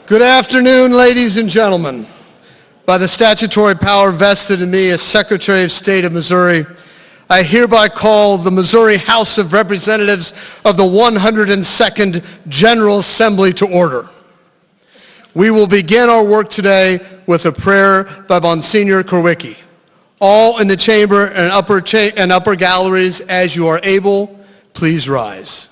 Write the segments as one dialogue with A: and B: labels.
A: Good afternoon, ladies and gentlemen. By the statutory power vested in me as Secretary of State of Missouri, I hereby call the Missouri House of Representatives of the 102nd General Assembly to order. We will begin our work today with a prayer by Monsignor Korwicki. All in the chamber and upper galleries, as you are able, please rise.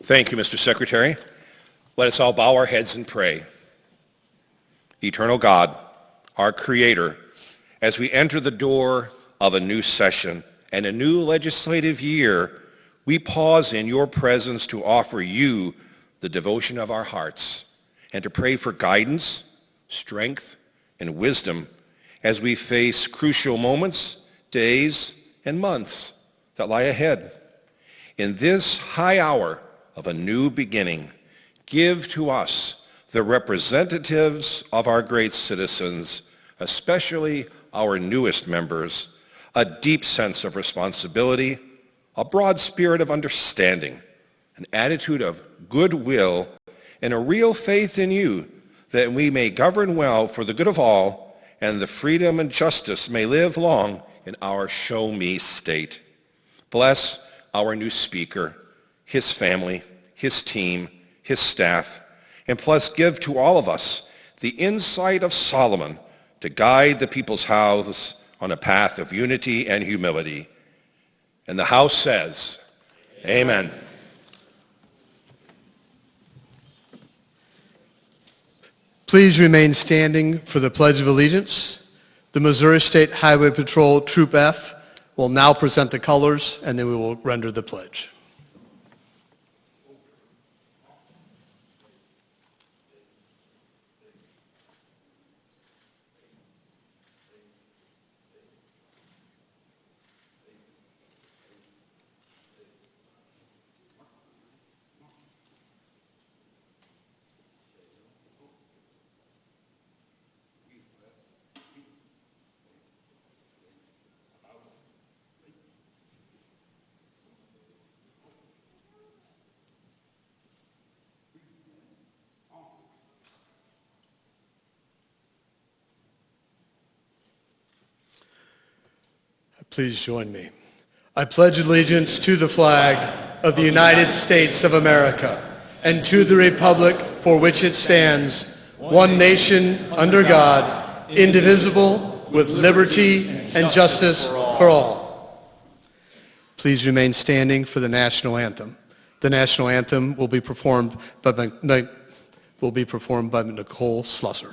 B: Thank you, Mr. Secretary. Let us all bow our heads and pray. Eternal God, our Creator, as we enter the door of a new session and a new legislative year, we pause in your presence to offer you the devotion of our hearts and to pray for guidance, strength, and wisdom as we face crucial moments, days, and months that lie ahead. In this high hour of a new beginning, give to us, the representatives of our great citizens, especially our newest members, a deep sense of responsibility, a broad spirit of understanding, an attitude of goodwill, and a real faith in you that we may govern well for the good of all and the freedom and justice may live long in our show me state. Bless our new speaker, his family, his team, his staff, and plus give to all of us the insight of Solomon to guide the people's house on a path of unity and humility. And the House says, Amen.
A: Please remain standing for the Pledge of Allegiance. The Missouri State Highway Patrol Troop F will now present the colors, and then we will render the pledge. Please join me. I pledge allegiance to the flag of the United States of America and to the republic for which it stands, one nation under God, indivisible, with liberty and justice for all. Please remain standing for the national anthem. The national anthem will be performed by Nicole Slusser.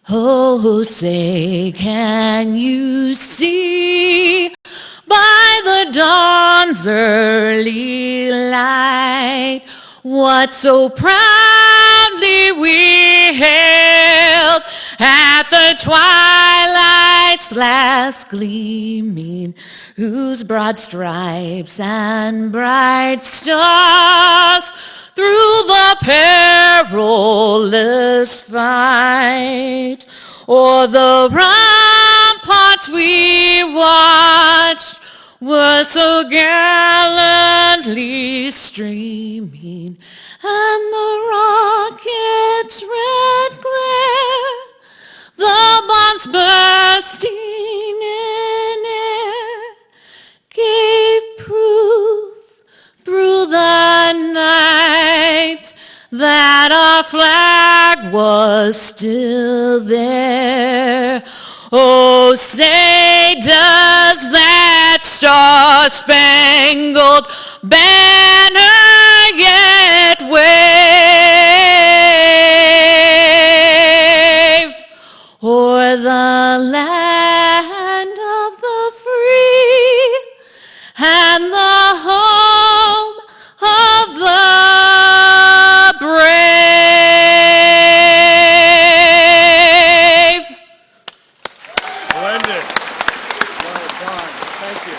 C: Oh, say, can you see by the dawn's early light what so proudly we hailed at the twilight's last gleaming, whose broad stripes and bright stars through the perilous fight, o'er the ramparts we watched, were so gallantly streaming, and the rocket's red glare, the bombs bursting in air, gave proof through the night that our flag was still there. Oh, say, does that star-spangled banner yet wave o'er the land of the free and the home of the brave?
A: Splendid. Well done. Thank you.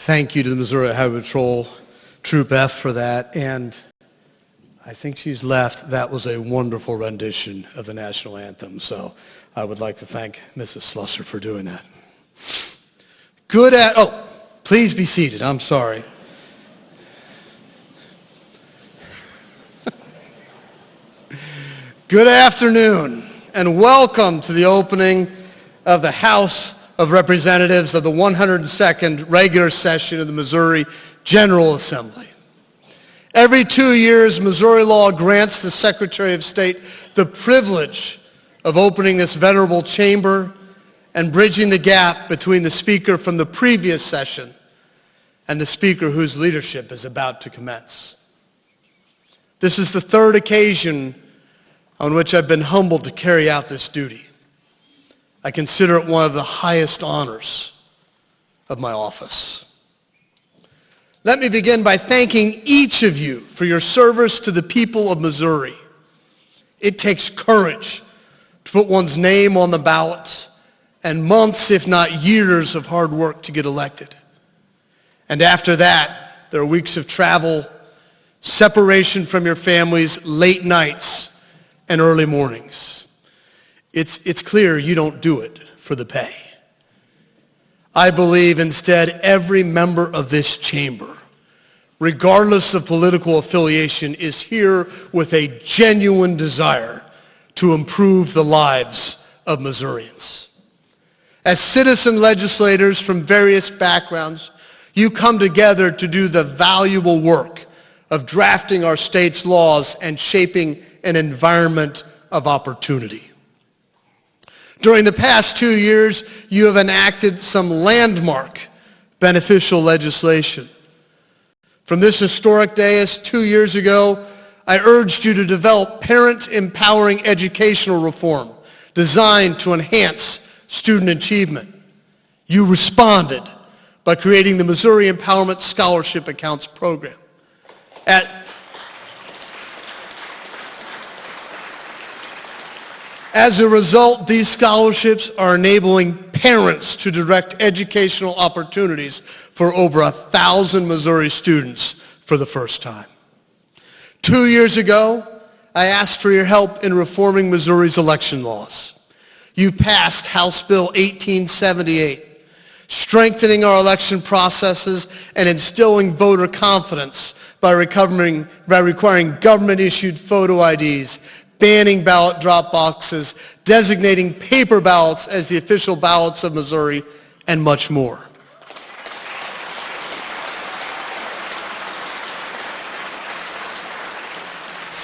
A: Thank you to the Missouri Highway Patrol Troop F for that, and I think she's left. That was a wonderful rendition of the national anthem, so I would like to thank Mrs. Slusser for doing that. Please be seated. I'm sorry. Good afternoon, and welcome to the opening of the House of Representatives of the 102nd regular session of the Missouri General Assembly. Every 2 years, Missouri law grants the Secretary of State the privilege of opening this venerable chamber and bridging the gap between the speaker from the previous session and the speaker whose leadership is about to commence. This is the third occasion on which I've been humbled to carry out this duty. I consider it one of the highest honors of my office. Let me begin by thanking each of you for your service to the people of Missouri. It takes courage to put one's name on the ballot and months, if not years, of hard work to get elected. And after that, there are weeks of travel, separation from your families, late nights, and early mornings. It's clear you don't do it for the pay. I believe instead every member of this chamber, regardless of political affiliation, is here with a genuine desire to improve the lives of Missourians. As citizen legislators from various backgrounds, you come together to do the valuable work of drafting our state's laws and shaping an environment of opportunity. During the past 2 years, you have enacted some landmark beneficial legislation. From this historic dais 2 years ago, I urged you to develop parent-empowering educational reform designed to enhance student achievement. You responded by creating the Missouri Empowerment Scholarship Accounts Program. As a result, these scholarships are enabling parents to direct educational opportunities for over 1,000 Missouri students for the first time. 2 years ago, I asked for your help in reforming Missouri's election laws. You passed House Bill 1878, strengthening our election processes and instilling voter confidence by requiring government-issued photo IDs, banning ballot drop boxes, designating paper ballots as the official ballots of Missouri, and much more.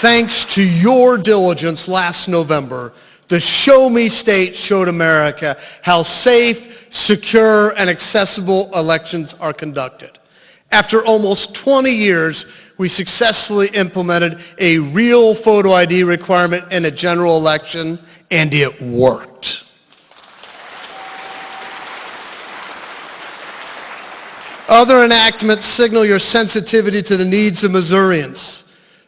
A: Thanks to your diligence last November, the Show Me State showed America how safe, secure, and accessible elections are conducted. After almost 20 years, we successfully implemented a real photo ID requirement in a general election, and it worked. Other enactments signal your sensitivity to the needs of Missourians.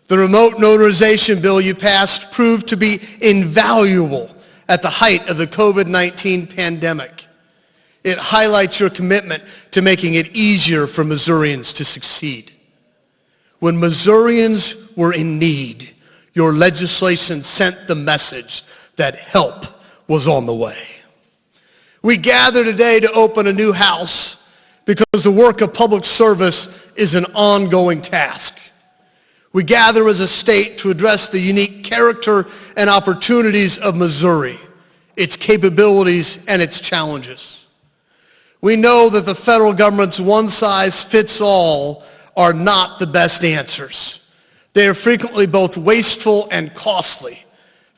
A: The remote notarization bill you passed proved to be invaluable at the height of the COVID-19 pandemic. It highlights your commitment to making it easier for Missourians to succeed. When Missourians were in need, your legislation sent the message that help was on the way. We gather today to open a new house because the work of public service is an ongoing task. We gather as a state to address the unique character and opportunities of Missouri, its capabilities and its challenges. We know that the federal government's one-size-fits-all are not the best answers. They are frequently both wasteful and costly,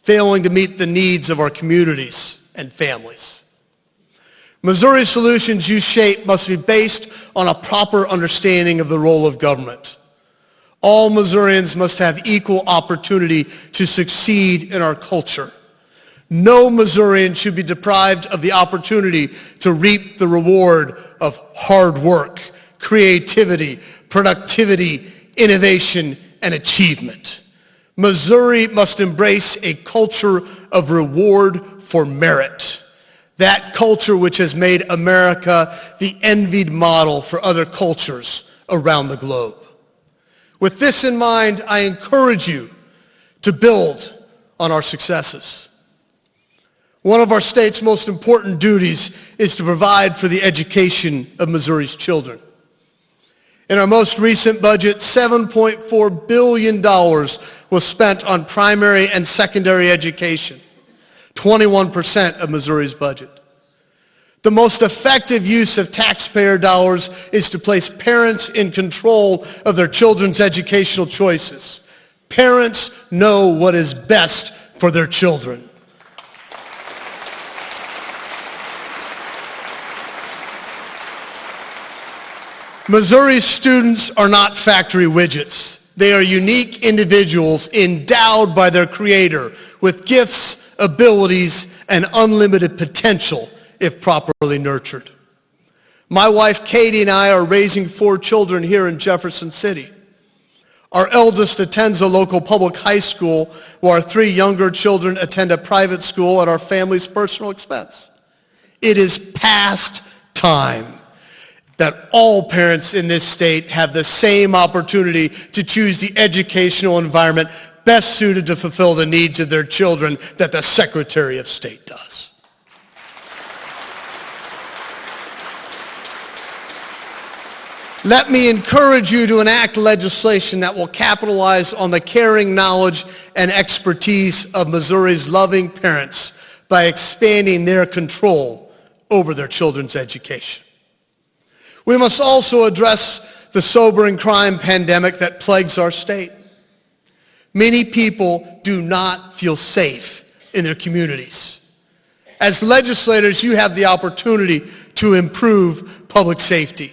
A: failing to meet the needs of our communities and families. Missouri solutions you shape must be based on a proper understanding of the role of government. All Missourians must have equal opportunity to succeed in our culture. No Missourian should be deprived of the opportunity to reap the reward of hard work, creativity, productivity, innovation, and achievement. Missouri must embrace a culture of reward for merit. That culture which has made America the envied model for other cultures around the globe. With this in mind, I encourage you to build on our successes. One of our state's most important duties is to provide for the education of Missouri's children. In our most recent budget, $7.4 billion was spent on primary and secondary education, 21% of Missouri's budget. The most effective use of taxpayer dollars is to place parents in control of their children's educational choices. Parents know what is best for their children. Missouri's students are not factory widgets. They are unique individuals endowed by their Creator with gifts, abilities, and unlimited potential if properly nurtured. My wife Katie and I are raising 4 children here in Jefferson City. Our eldest attends a local public high school, while our 3 younger children attend a private school at our family's personal expense. It is past time that all parents in this state have the same opportunity to choose the educational environment best suited to fulfill the needs of their children that the Secretary of State does. Let me encourage you to enact legislation that will capitalize on the caring knowledge and expertise of Missouri's loving parents by expanding their control over their children's education. We must also address the sobering crime pandemic that plagues our state. Many people do not feel safe in their communities. As legislators, you have the opportunity to improve public safety.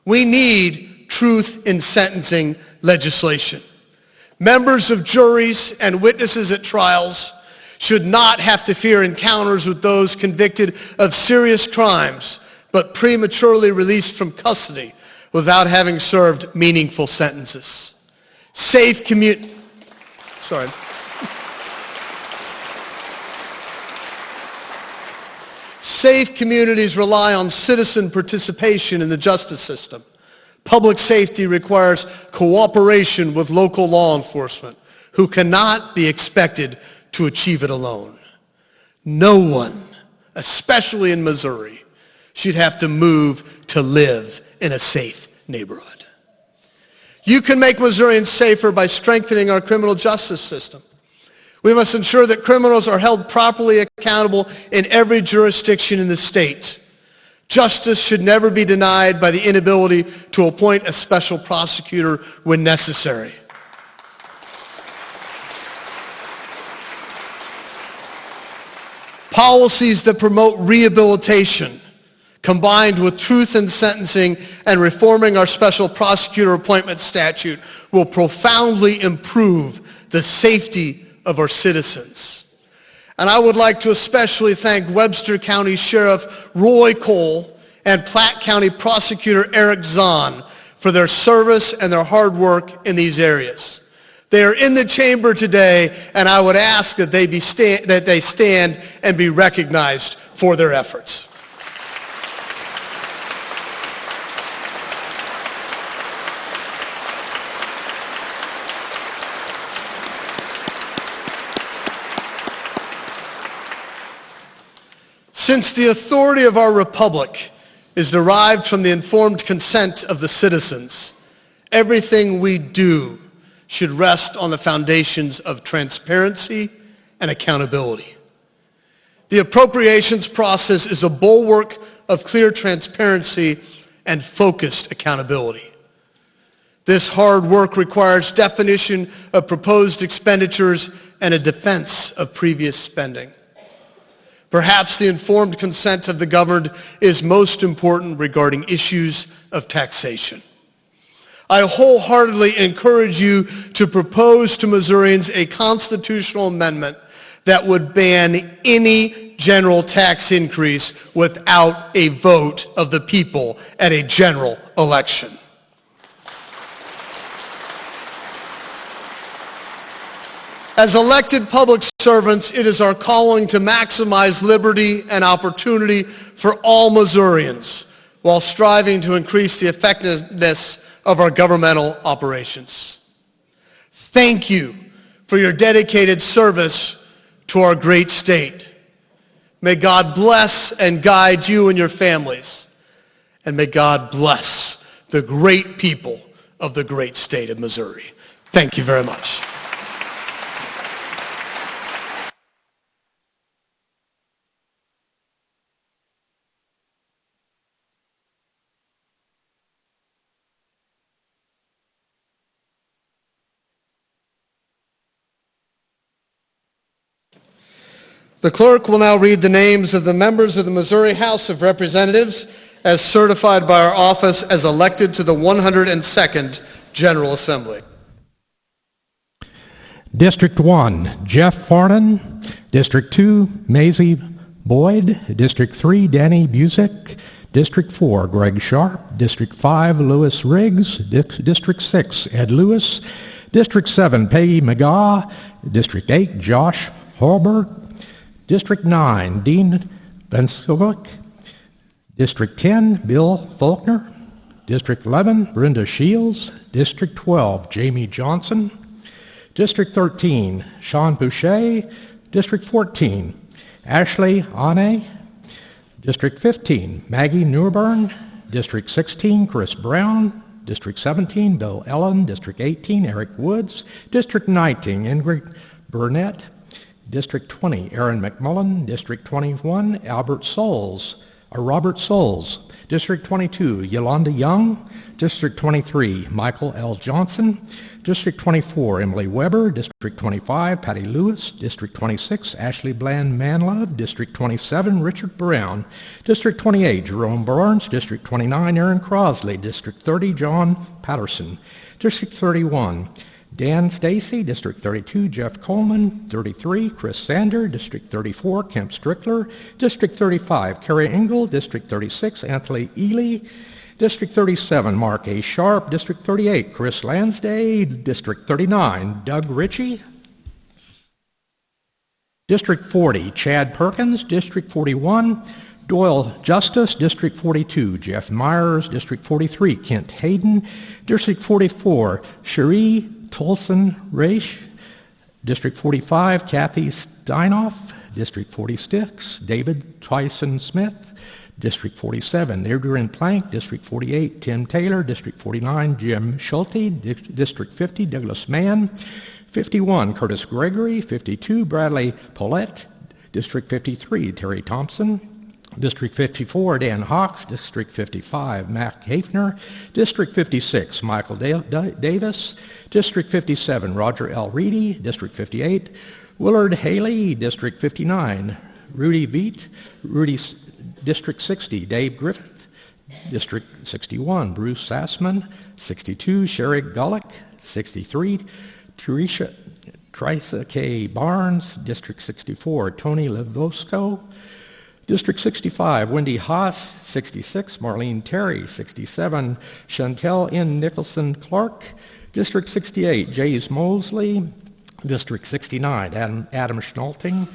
A: We need truth in sentencing legislation. Members of juries and witnesses at trials should not have to fear encounters with those convicted of serious crimes but prematurely released from custody without having served meaningful sentences. Safe communities rely on citizen participation in the justice system. Public safety requires cooperation with local law enforcement, who cannot be expected to achieve it alone. No one, especially in Missouri, should have to move to live in a safe neighborhood. You can make Missourians safer by strengthening our criminal justice system. We must ensure that criminals are held properly accountable in every jurisdiction in the state. Justice should never be denied by the inability to appoint a special prosecutor when necessary. Policies that promote rehabilitation, combined with truth in sentencing and reforming our special prosecutor appointment statute, will profoundly improve the safety of our citizens. And I would like to especially thank Webster County Sheriff Roy Cole and Platte County Prosecutor Eric Zahn for their service and their hard work in these areas. They are in the chamber today, and I would ask that they stand and be recognized for their efforts. Since the authority of our republic is derived from the informed consent of the citizens, everything we do should rest on the foundations of transparency and accountability. The appropriations process is a bulwark of clear transparency and focused accountability. This hard work requires definition of proposed expenditures and a defense of previous spending. Perhaps the informed consent of the governed is most important regarding issues of taxation. I wholeheartedly encourage you to propose to Missourians a constitutional amendment that would ban any general tax increase without a vote of the people at a general election. As elected public servants, it is our calling to maximize liberty and opportunity for all Missourians while striving to increase the effectiveness of our governmental operations. Thank you for your dedicated service to our great state. May God bless and guide you and your families. And may God bless the great people of the great state of Missouri. Thank you very much. The clerk will now read the names of the members of the Missouri House of Representatives as certified by our office as elected to the 102nd General Assembly.
D: District 1, Jeff Farnan. District 2, Maisie Boyd. District 3, Danny Busick. District 4, Greg Sharp. District 5, Lewis Riggs. District 6, Ed Lewis. District 7, Peggy McGaw. District 8, Josh Holbert. District 9, Dean Vansilvik. District 10, Bill Faulkner. District 11, Brenda Shields. District 12, Jamie Johnson. District 13, Sean Boucher. District 14, Ashley Ane. District 15, Maggie Newburn. District 16, Chris Brown. District 17, Bill Ellen. District 18, Eric Woods. District 19, Ingrid Burnett. District 20, Aaron McMullen. District 21, Robert Souls. District 22, Yolanda Young. District 23, Michael L. Johnson. District 24, Emily Weber. District 25, Patty Lewis. District 26, Ashley Bland Manlove. District 27, Richard Brown. District 28, Jerome Barnes. District 29, Aaron Crosley. District 30, John Patterson. District 31, Dan Stacy. District 32, Jeff Coleman. 33, Chris Sander. District 34, Kemp Strickler. District 35, Carrie Engel. District 36, Anthony Ely. District 37, Mark A. Sharp. District 38, Chris Lansday. District 39, Doug Ritchie. District 40, Chad Perkins. District 41, Doyle Justice. District 42, Jeff Myers. District 43, Kent Hayden. District 44, Cherie Tolson Raish. District 45, Kathy Steinoff. District 46, David Tyson Smith. District 47, Adrian Plank. District 48, Tim Taylor. District 49, Jim Schulte. District 50, Douglas Mann. 51, Curtis Gregory. 52, Bradley Paulette. District 53, Terry Thompson. District 54, Dan Hawks. District 55, Mac Hafner. District 56, Michael Davis. District 57, Roger L. Reedy. District 58, Willard Haley. District 59, Rudy Veet. District 60, Dave Griffith. District 61, Bruce Sassman. 62, Sherry Gullick. 63, Teresa K. Barnes. District 64, Tony Levosco. District 65, Wendy Haas. 66, Marlene Terry. 67, Chantel N. Nicholson Clark. District 68, Jays Mosley. District 69, Adam Schnalting.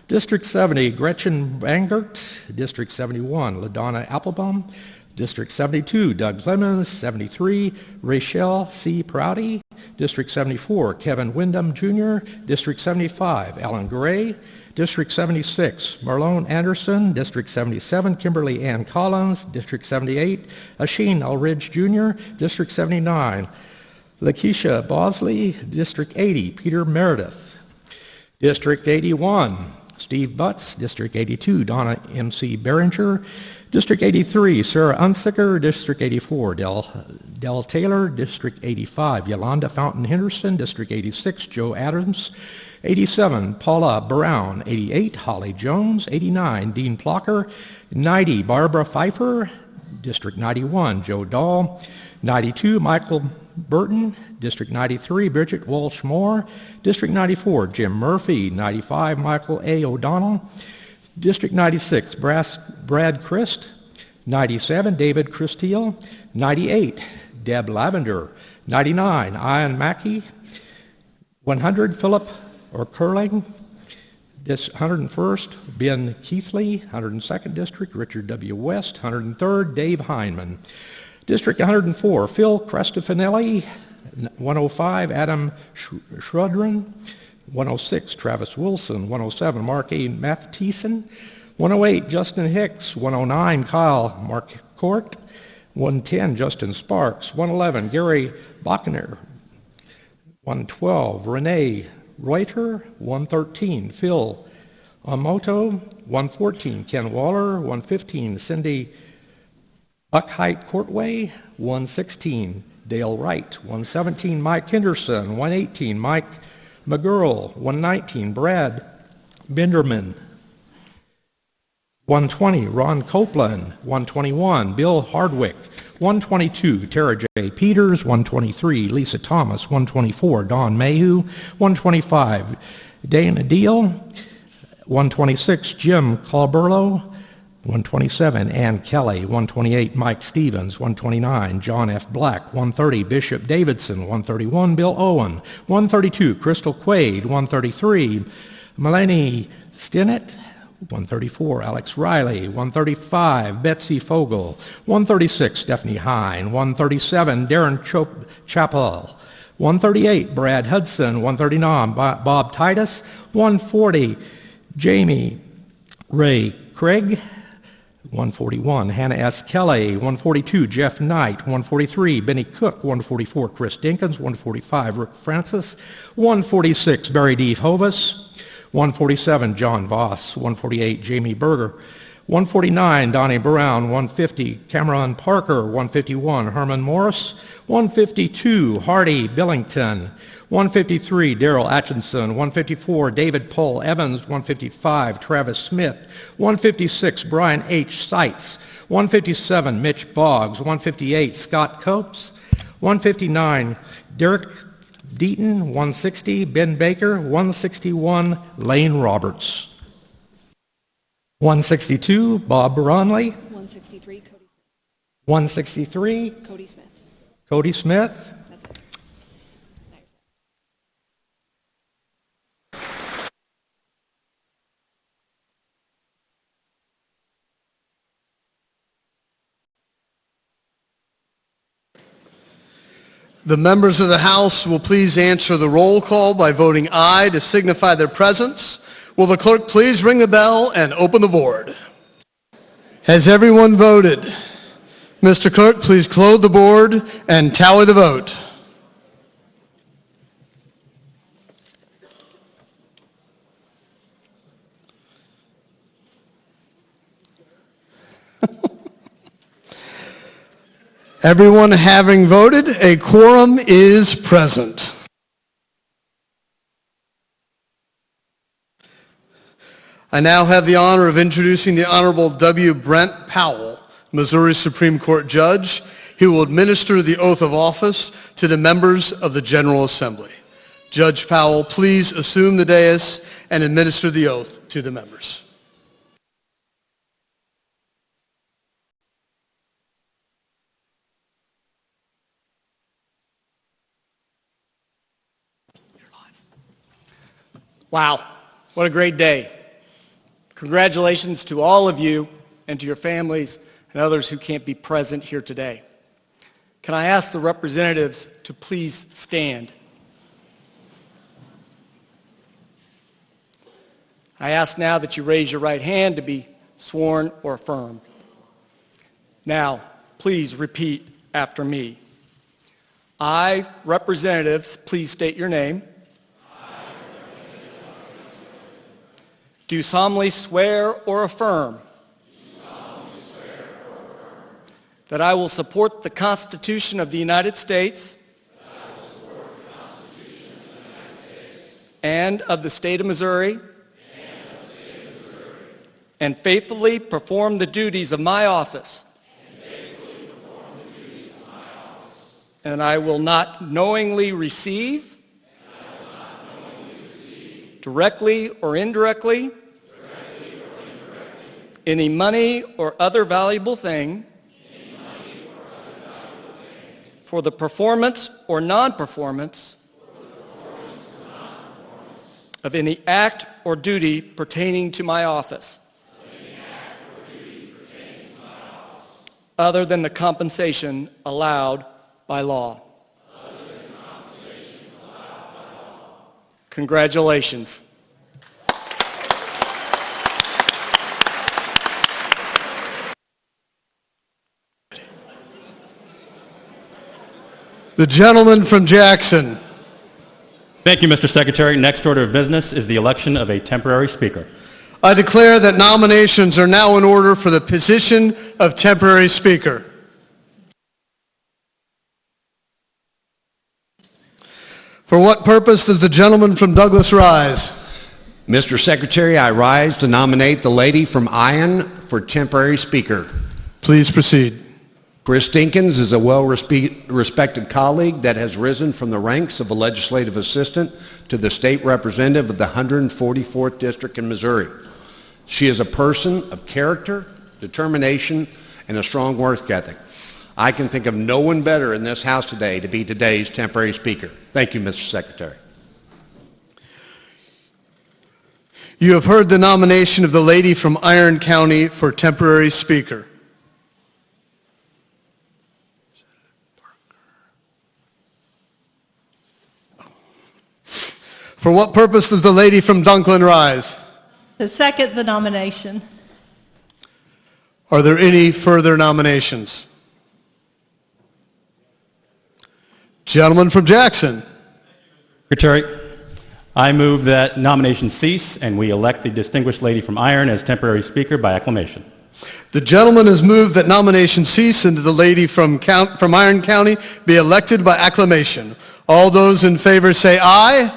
D: District 70, Gretchen Bangert. District 71, LaDonna Applebaum. District 72, Doug Clemens. 73, Rachel C. Prouty. District 74, Kevin Wyndham Jr. District 75, Alan Gray. District 76, Marlone Anderson. District 77, Kimberly Ann Collins. District 78, Asheen Ulridge Jr. District 79, Lakeisha Bosley. District 80, Peter Meredith. District 81, Steve Butts. District 82, Donna M.C. Behringer. District 83, Sarah Unsicker. District 84, Del Taylor. District 85, Yolanda Fountain Henderson. District 86, Joe Adams. 87, Paula Brown. 88, Holly Jones. 89, Dean Plocker. 90, Barbara Pfeiffer. District 91, Joe Dahl. 92, Michael Burton. District 93, Bridget Walsh Moore. District 94, Jim Murphy. 95, Michael A. O'Donnell. District 96, Brad Christ. 97, David Christiel. 98, Deb Lavender. 99, Ian Mackey. 100, Philip or Curling. This 101st, Ben Keithley. 102nd District, Richard W. West. 103rd, Dave Heineman. District 104, Phil Cristofanelli. 105, Adam Schrudren. 106, Travis Wilson. 107, Mark A. Matheson. 108, Justin Hicks. 109, Kyle Marcourt. 110, Justin Sparks. 111, Gary Bachner. 112, Renee Reuter. 113, Phil Amoto. 114, Ken Waller. 115, Cindy Buckheit Courtway. 116, Dale Wright. 117, Mike Henderson. 118, Mike McGurl. 119, Brad Binderman. 120, Ron Copeland. 121, Bill Hardwick. 122, Tara J. Peters. 123, Lisa Thomas. 124, Don Mayhew. 125, Dana Deal. 126, Jim Colberlo. 127, Ann Kelly. 128, Mike Stevens. 129, John F. Black. 130, Bishop Davidson. 131, Bill Owen. 132, Crystal Quaid. 133, Melanie Stinnett. 134, Alex Riley. 135, Betsy Fogel. 136, Stephanie Hine. 137, Darren Chappell. 138, Brad Hudson. 139, Bob Titus. 140, Jamie Ray Craig. 141, Hannah S. Kelly. 142, Jeff Knight. 143, Benny Cook. 144, Chris Dinkins. 145, Rick Francis. 146, Barry D. Hovis. 147, John Voss. 148, Jamie Berger. 149, Donnie Brown. 150, Cameron Parker. 151, Herman Morris. 152, Hardy Billington. 153, Daryl Atchison. 154, David Paul Evans. 155, Travis Smith. 156, Brian H. Seitz. 157, Mitch Boggs. 158, Scott Copes. 159, Derek Deaton. 160, Ben Baker. 161, Lane Roberts. 162, Bob Bronley.
E: 163, Cody Smith.
D: 163,
E: Cody Smith.
D: Cody Smith.
E: That's it.
A: The members of the House will please answer the roll call by voting aye to signify their presence. Will the clerk please ring the bell and open the board? Has everyone voted? Mr. Clerk, please close the board and tally the vote. Everyone having voted, a quorum is present. I now have the honor of introducing the Honorable W. Brent Powell, Missouri Supreme Court Judge. He will administer the oath of office to the members of the General Assembly. Judge Powell, please assume the dais and administer the oath to the members.
F: Wow, what a great day. Congratulations to all of you and to your families and others who can't be present here today. Can I ask the representatives to please stand? I ask now that you raise your right hand to be sworn or affirmed. Now, please repeat after me. I, representatives, please state your name. Do solemnly swear or affirm that I will support the Constitution of the United States and of the State of Missouri and faithfully perform the duties of my office. And I will not knowingly receive, directly or indirectly, any money or other valuable thing for the performance or non-performance of any act or duty pertaining to my office other than the compensation allowed by law. Congratulations.
A: The gentleman from Jackson.
E: Thank you, Mr. Secretary. Next order of business is the election of a temporary speaker.
A: I declare that nominations are now in order for the position of temporary speaker. For what purpose does the gentleman from Douglas rise?
G: Mr. Secretary, I rise to nominate the lady from Ion for temporary speaker.
A: Please proceed.
G: Chris Dinkins is a well-respected colleague that has risen from the ranks of a legislative assistant to the state representative of the 144th District in Missouri. She is a person of character, determination, and a strong work ethic. I can think of no one better in this House today to be today's temporary speaker. Thank you, Mr. Secretary.
A: You have heard the nomination of the lady from Iron County for temporary speaker. For what purpose does the lady from Dunklin rise?
H: To second the nomination.
A: Are there any further nominations? Gentleman from Jackson.
E: Secretary, I move that nominations cease and we elect the distinguished lady from Iron as temporary speaker by acclamation.
A: The gentleman has moved that nomination cease and the lady from Iron County be elected by acclamation. All those in favor say aye.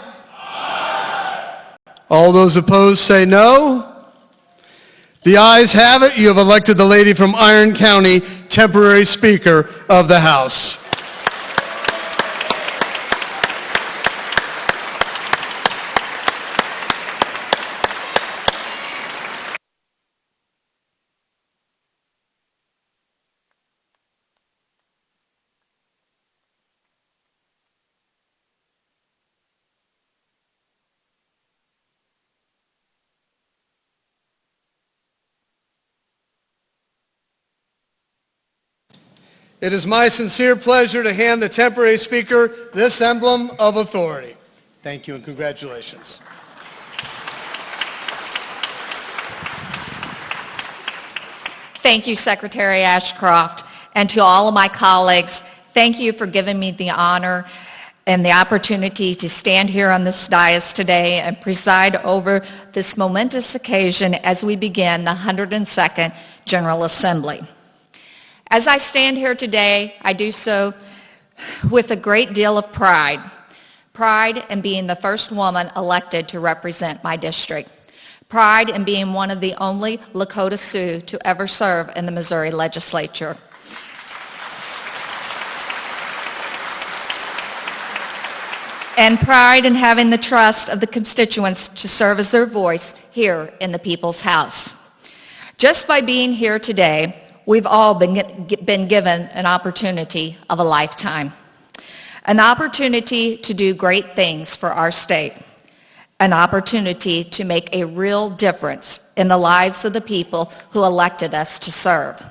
A: All those opposed say no. The ayes have it. You have elected the lady from Iron County temporary speaker of the House. It is my sincere pleasure to hand the temporary speaker this emblem of authority. Thank you and congratulations.
C: Thank you, Secretary Ashcroft, and to all of my colleagues, thank you for giving me the honor and the opportunity to stand here on this dais today and preside over this momentous occasion as we begin the 102nd General Assembly. As I stand here today, I do so with a great deal of pride. Pride in being the first woman elected to represent my district. Pride in being one of the only Lakota Sioux to ever serve in the Missouri legislature. And pride in having the trust of the constituents to serve as their voice here in the People's House. Just by being here today, we've all been given an opportunity of a lifetime. An opportunity to do great things for our state. An opportunity to make a real difference in the lives of the people who elected us to serve.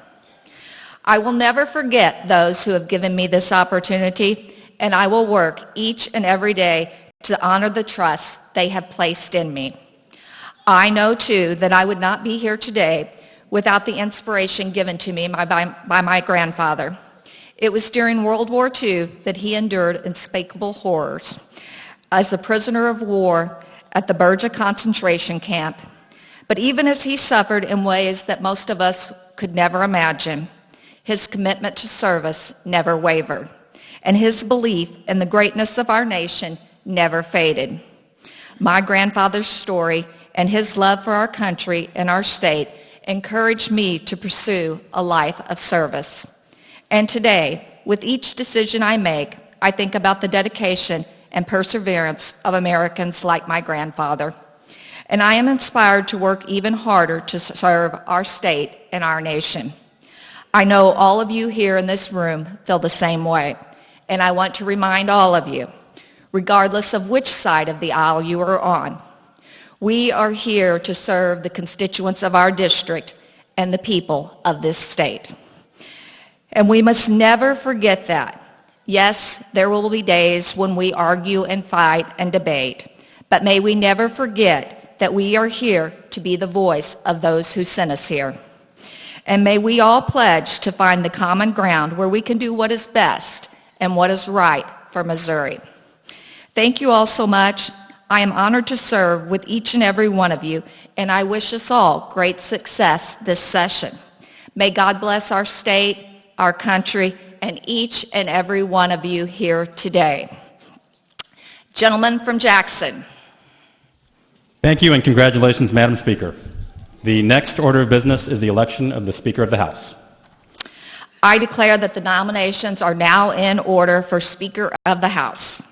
C: I will never forget those who have given me this opportunity, and I will work each and every day to honor the trust they have placed in me. I know, too, that I would not be here today without the inspiration given to me by my grandfather. It was during World War II that he endured unspeakable horrors as a prisoner of war at the Berja concentration camp. But even as he suffered in ways that most of us could never imagine, his commitment to service never wavered, and his belief in the greatness of our nation never faded. My grandfather's story and his love for our country and our state encouraged me to pursue a life of service. And today, with each decision I make, I think about the dedication and perseverance of Americans like my grandfather. And I am inspired to work even harder to serve our state and our nation. I know all of you here in this room feel the same way. And I want to remind all of you, regardless of which side of the aisle you are on, We are here to serve the constituents of our district and the people of this state. And we must never forget that. Yes, there will be days when we argue and fight and debate, but may we never forget that we are here to be the voice of those who sent us here. And may we all pledge to find the common ground where we can do what is best and what is right for Missouri. Thank you all so much. I am honored to serve with each and every one of you, and I wish us all great success this session. May God bless our state, our country, and each and every one of you here today. Gentleman from Jackson.
E: Thank you and congratulations, Madam Speaker. The next order of business is the election of the Speaker of the House.
C: I declare that the nominations are now in order for Speaker of the House.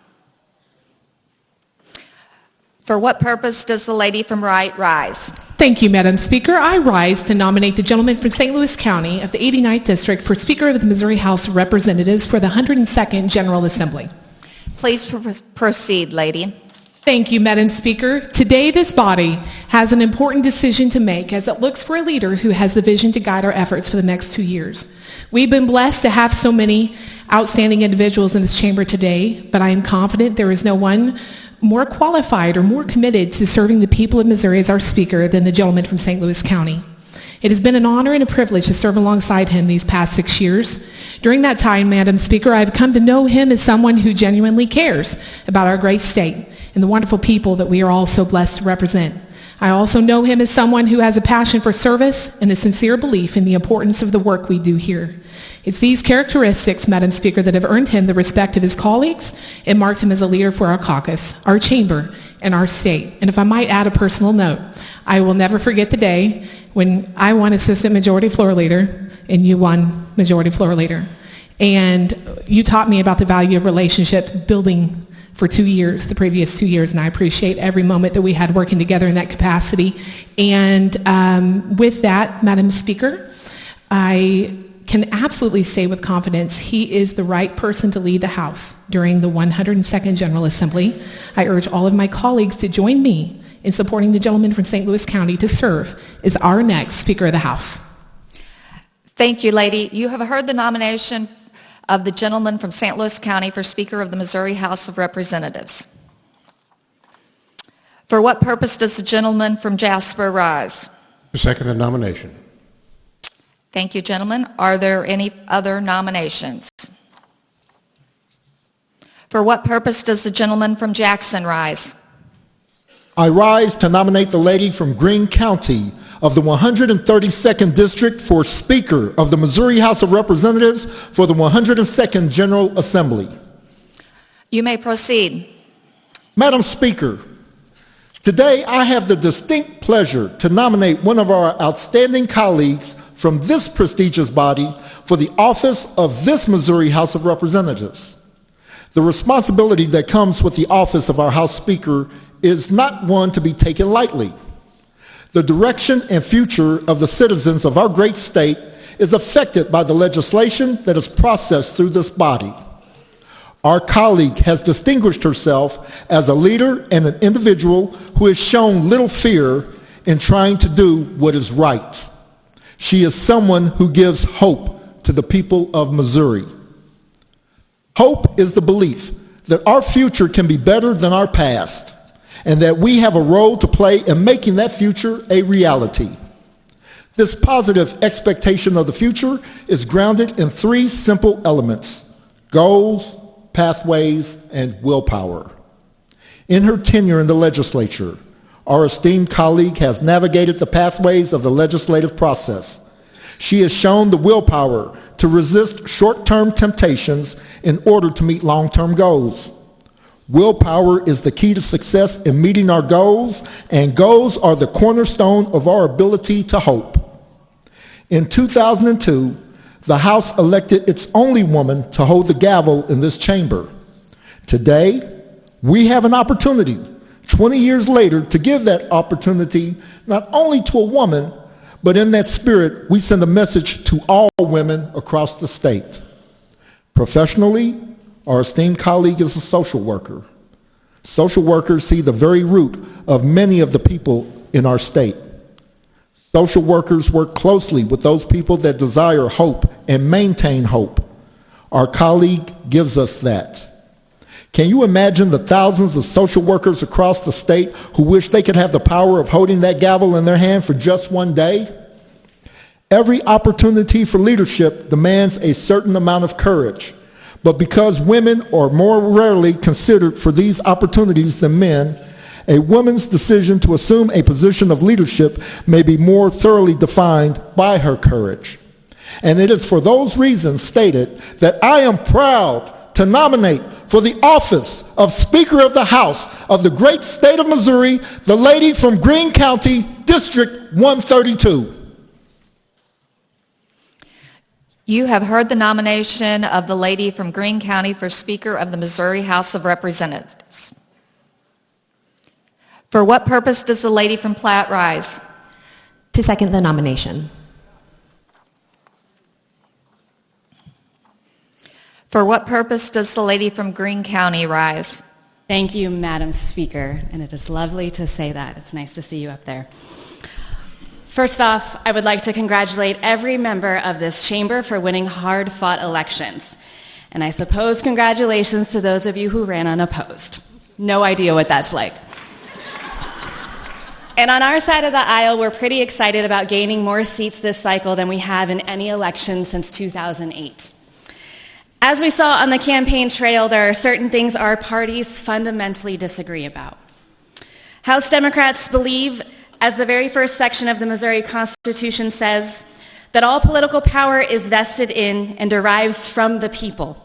C: For what purpose does the lady from right rise?
I: Thank you, Madam Speaker. I rise to nominate the gentleman from St. Louis County of the 89th District for Speaker of the Missouri House of Representatives for the 102nd General Assembly.
C: Please proceed, lady.
I: Thank you, Madam Speaker. Today, this body has an important decision to make as it looks for a leader who has the vision to guide our efforts for the next 2 years. We've been blessed to have so many outstanding individuals in this chamber today, but I am confident there is no one more qualified or more committed to serving the people of Missouri as our Speaker than the gentleman from St. Louis County. It has been an honor and a privilege to serve alongside him these past 6 years. During that time, Madam Speaker, I've come to know him as someone who genuinely cares about our great state and the wonderful people that we are all so blessed to represent. I also know him as someone who has a passion for service and a sincere belief in the importance of the work we do here. It's these characteristics, Madam Speaker, that have earned him the respect of his colleagues and marked him as a leader for our caucus, our chamber, and our state. And if I might add a personal note, I will never forget the day when I won Assistant Majority Floor Leader and you won Majority Floor Leader. And you taught me about the value of relationships building for 2 years, the previous 2 years, and I appreciate every moment that we had working together in that capacity. And with that, Madam Speaker, I can absolutely say with confidence he is the right person to lead the House during the 102nd General Assembly. I urge all of my colleagues to join me in supporting the gentleman from St. Louis County to serve as our next Speaker of the House.
C: Thank you, lady. You have heard the nomination of the gentleman from St. Louis County for Speaker of the Missouri House of Representatives. For what purpose does the gentleman from Jasper rise?
D: To second the nomination.
C: Thank you, gentlemen. Are there any other nominations? For what purpose does the gentleman from Jackson rise?
J: I rise to nominate the lady from Greene County of the 132nd District for Speaker of the Missouri House of Representatives for the 102nd General Assembly.
C: You may proceed.
J: Madam Speaker, today I have the distinct pleasure to nominate one of our outstanding colleagues from this prestigious body for the office of this Missouri House of Representatives. The responsibility that comes with the office of our House Speaker is not one to be taken lightly. The direction and future of the citizens of our great state is affected by the legislation that is processed through this body. Our colleague has distinguished herself as a leader and an individual who has shown little fear in trying to do what is right. She is someone who gives hope to the people of Missouri. Hope is the belief that our future can be better than our past, and that we have a role to play in making that future a reality. This positive expectation of the future is grounded in 3 simple elements: goals, pathways, and willpower. In her tenure in the legislature, our esteemed colleague has navigated the pathways of the legislative process. She has shown the willpower to resist short-term temptations in order to meet long-term goals. Willpower is the key to success in meeting our goals, and goals are the cornerstone of our ability to hope. In 2002, the House elected its only woman to hold the gavel in this chamber. Today, we have an opportunity, 20 years later, to give that opportunity not only to a woman, but in that spirit, we send a message to all women across the state. Professionally, our esteemed colleague is a social worker. Social workers see the very root of many of the people in our state. Social workers work closely with those people that desire hope and maintain hope. Our colleague gives us that. Can you imagine the thousands of social workers across the state who wish they could have the power of holding that gavel in their hand for just one day? Every opportunity for leadership demands a certain amount of courage. But because women are more rarely considered for these opportunities than men, a woman's decision to assume a position of leadership may be more thoroughly defined by her courage. And it is for those reasons stated that I am proud to nominate for the office of Speaker of the House of the great state of Missouri, the lady from Greene County, District 132.
C: You have heard the nomination of the lady from Greene County for Speaker of the Missouri House of Representatives. For what purpose does the lady from Platte rise?
K: To second the nomination.
C: For what purpose does the lady from Greene County rise?
L: Thank you, Madam Speaker, and it is lovely to say that. It's nice to see you up there. First off, I would like to congratulate every member of this chamber for winning hard-fought elections. And I suppose congratulations to those of you who ran unopposed. No idea what that's like. And on our side of the aisle, we're pretty excited about gaining more seats this cycle than we have in any election since 2008. As we saw on the campaign trail, there are certain things our parties fundamentally disagree about. House Democrats believe, as the very first section of the Missouri Constitution says, that all political power is vested in and derives from the people,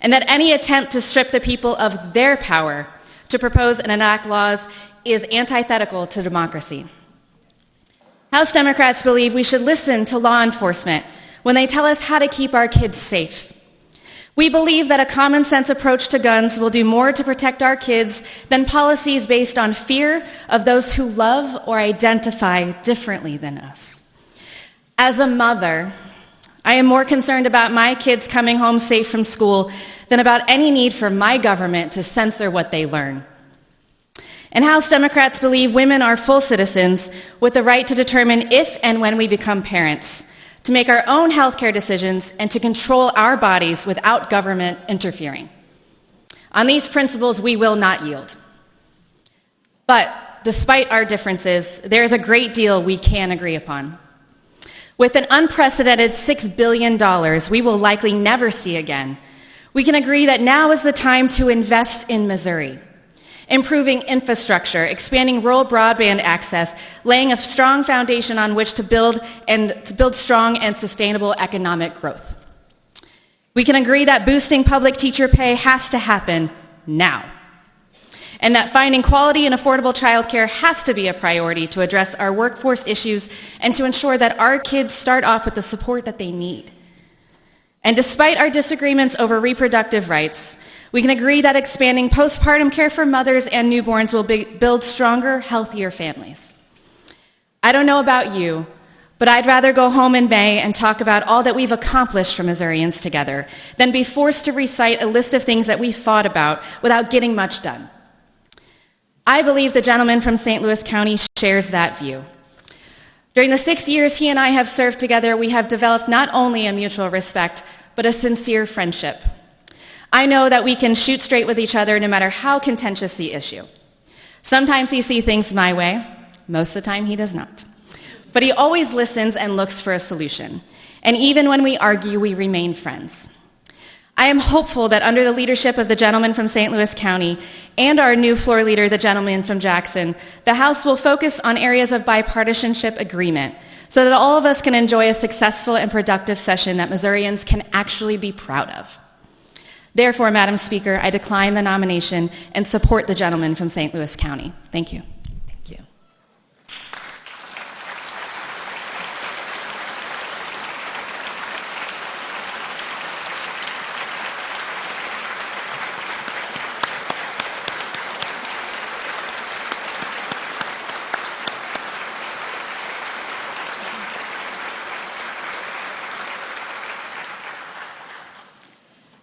L: and that any attempt to strip the people of their power to propose and enact laws is antithetical to democracy. House Democrats believe we should listen to law enforcement when they tell us how to keep our kids safe. We believe that a common sense approach to guns will do more to protect our kids than policies based on fear of those who love or identify differently than us. As a mother, I am more concerned about my kids coming home safe from school than about any need for my government to censor what they learn. And House Democrats believe women are full citizens with the right to determine if and when we become parents, to make our own health care decisions, and to control our bodies without government interfering. On these principles, we will not yield. But despite our differences, there is a great deal we can agree upon. With an unprecedented $6 billion we will likely never see again, we can agree that now is the time to invest in Missouri, improving infrastructure, expanding rural broadband access, laying a strong foundation on which to build strong and sustainable economic growth. We can agree that boosting public teacher pay has to happen now, and that finding quality and affordable childcare has to be a priority to address our workforce issues and to ensure that our kids start off with the support that they need. And despite our disagreements over reproductive rights, we can agree that expanding postpartum care for mothers and newborns will build stronger, healthier families. I don't know about you, but I'd rather go home in May and talk about all that we've accomplished for Missourians together than be forced to recite a list of things that we fought about without getting much done. I believe the gentleman from St. Louis County shares that view. During the 6 years he and I have served together, we have developed not only a mutual respect, but a sincere friendship. I know that we can shoot straight with each other no matter how contentious the issue. Sometimes he sees things my way, most of the time he does not. But he always listens and looks for a solution. And even when we argue, we remain friends. I am hopeful that under the leadership of the gentleman from St. Louis County and our new floor leader, the gentleman from Jackson, the House will focus on areas of bipartisanship agreement so that all of us can enjoy a successful and productive session that Missourians can actually be proud of. Therefore, Madam Speaker, I decline the nomination and support the gentleman from St. Louis County. Thank you.
K: Thank you.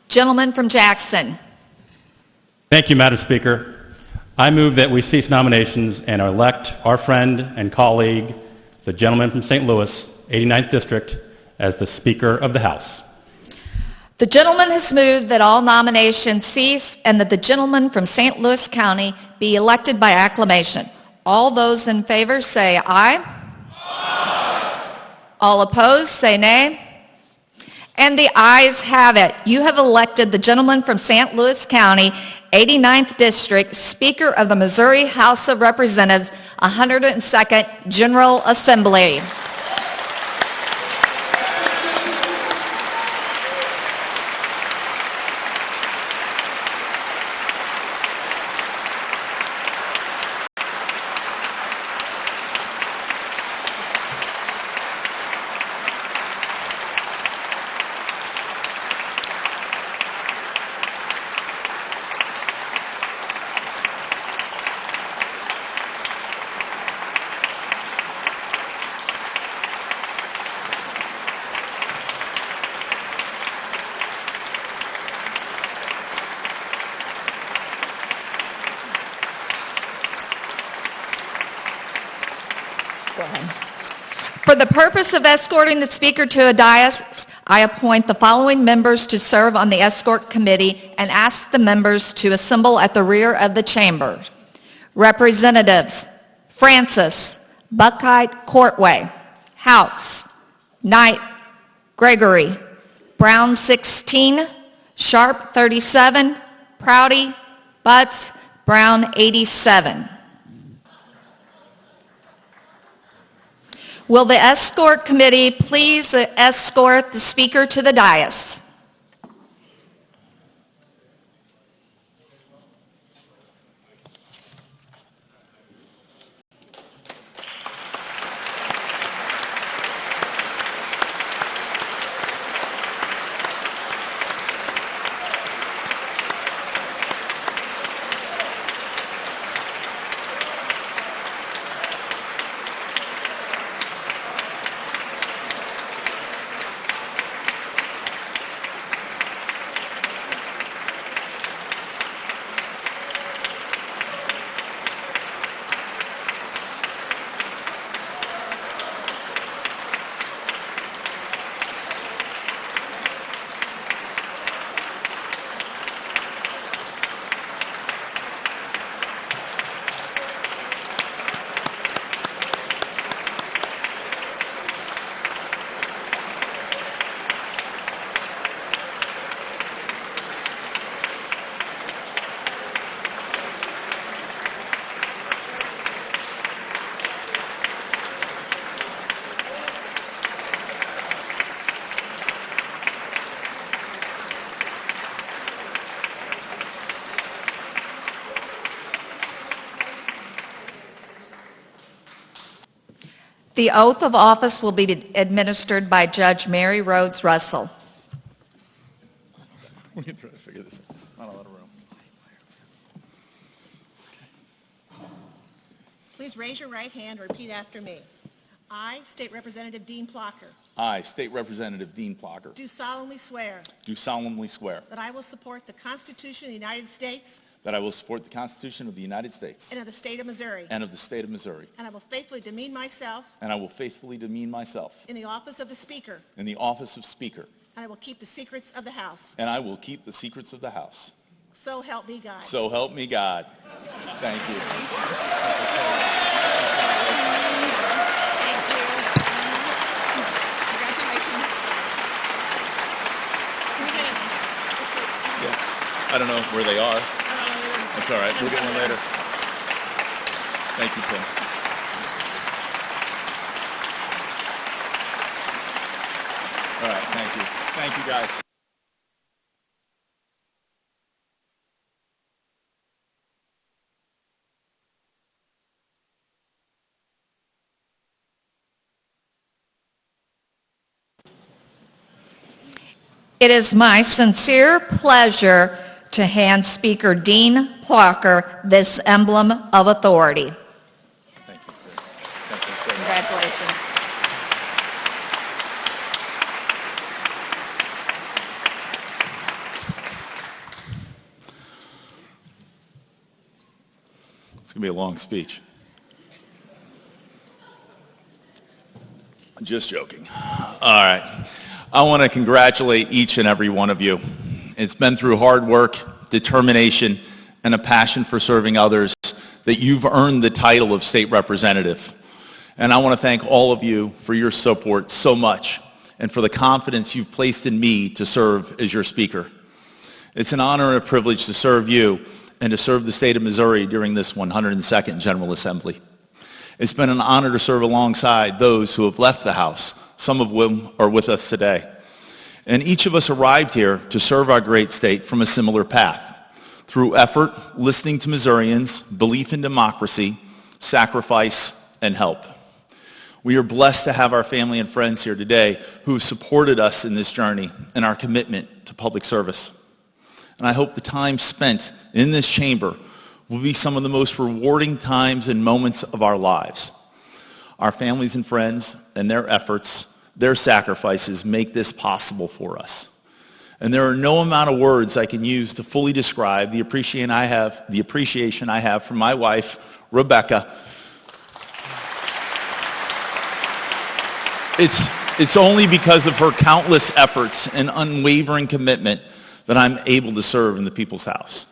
C: Gentleman from Jackson.
E: Thank you, Madam Speaker. I move that we cease nominations and elect our friend and colleague, the gentleman from St. Louis, 89th District, as the Speaker of the House.
C: The gentleman has moved that all nominations cease and that the gentleman from St. Louis County be elected by acclamation. All those in favor say aye. Aye. All opposed say nay. And the ayes have it. You have elected the gentleman from St. Louis County, 89th District, Speaker of the Missouri House of Representatives, 102nd General Assembly. For the purpose of escorting the Speaker to a dais, I appoint the following members to serve on the escort committee and ask the members to assemble at the rear of the chamber. Representatives Francis, Buckeye Courtway, Houks, Knight, Gregory, Brown 16, Sharp 37, Prouty, Butts, Brown 87. Will the escort committee please escort the Speaker to the dais? The oath of office will be administered by Judge Mary Rhodes Russell.
M: We can try to figure this out. Not a lot of room.
N: Please raise your right hand and repeat after me. I, State Representative Dean Plocker,
M: I, State Representative Dean Plocker,
N: do solemnly swear
M: do solemnly swear
N: that I will support the Constitution of the United States
M: that I will support the Constitution of the United States
N: and of the State of Missouri,
M: and of the State of Missouri,
N: and I will faithfully demean myself
M: and I will faithfully demean myself
N: in the office of the Speaker,
M: in the office of Speaker,
N: and I will keep the secrets of the House.
M: and I will keep the secrets of the House.
N: So help me God.
M: So help me God. Thank you. I don't know where they are. That's all right. We'll get one later. Thank you, Tim. All right. Thank you. Thank you, guys.
C: It is my sincere pleasure to hand Speaker Dean Plocker this emblem of authority.
M: Thank you, Chris. Thank you so much.
C: Congratulations.
M: It's going to be a long speech. Just joking. All right. I want to congratulate each and every one of you. It's been through hard work, determination, and a passion for serving others that you've earned the title of state representative. And I want to thank all of you for your support so much and for the confidence you've placed in me to serve as your speaker. It's an honor and a privilege to serve you and to serve the state of Missouri during this 102nd General Assembly. It's been an honor to serve alongside those who have left the House, some of whom are with us today. And each of us arrived here to serve our great state from a similar path, through effort, listening to Missourians, belief in democracy, sacrifice, and help. We are blessed to have our family and friends here today who have supported us in this journey and our commitment to public service. And I hope the time spent in this chamber will be some of the most rewarding times and moments of our lives. Our families and friends and their efforts, their sacrifices make this possible for us. And there are no amount of words I can use to fully describe the appreciation I have for my wife, Rebecca. It's only because of her countless efforts and unwavering commitment that I'm able to serve in the People's House.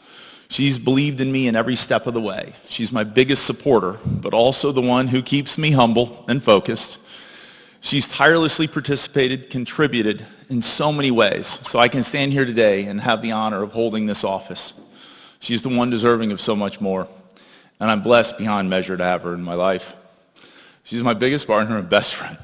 M: She's believed in me in every step of the way. She's my biggest supporter, but also the one who keeps me humble and focused. She's tirelessly participated, contributed in so many ways, so I can stand here today and have the honor of holding this office. She's the one deserving of so much more, and I'm blessed beyond measure to have her in my life. She's my biggest partner and best friend.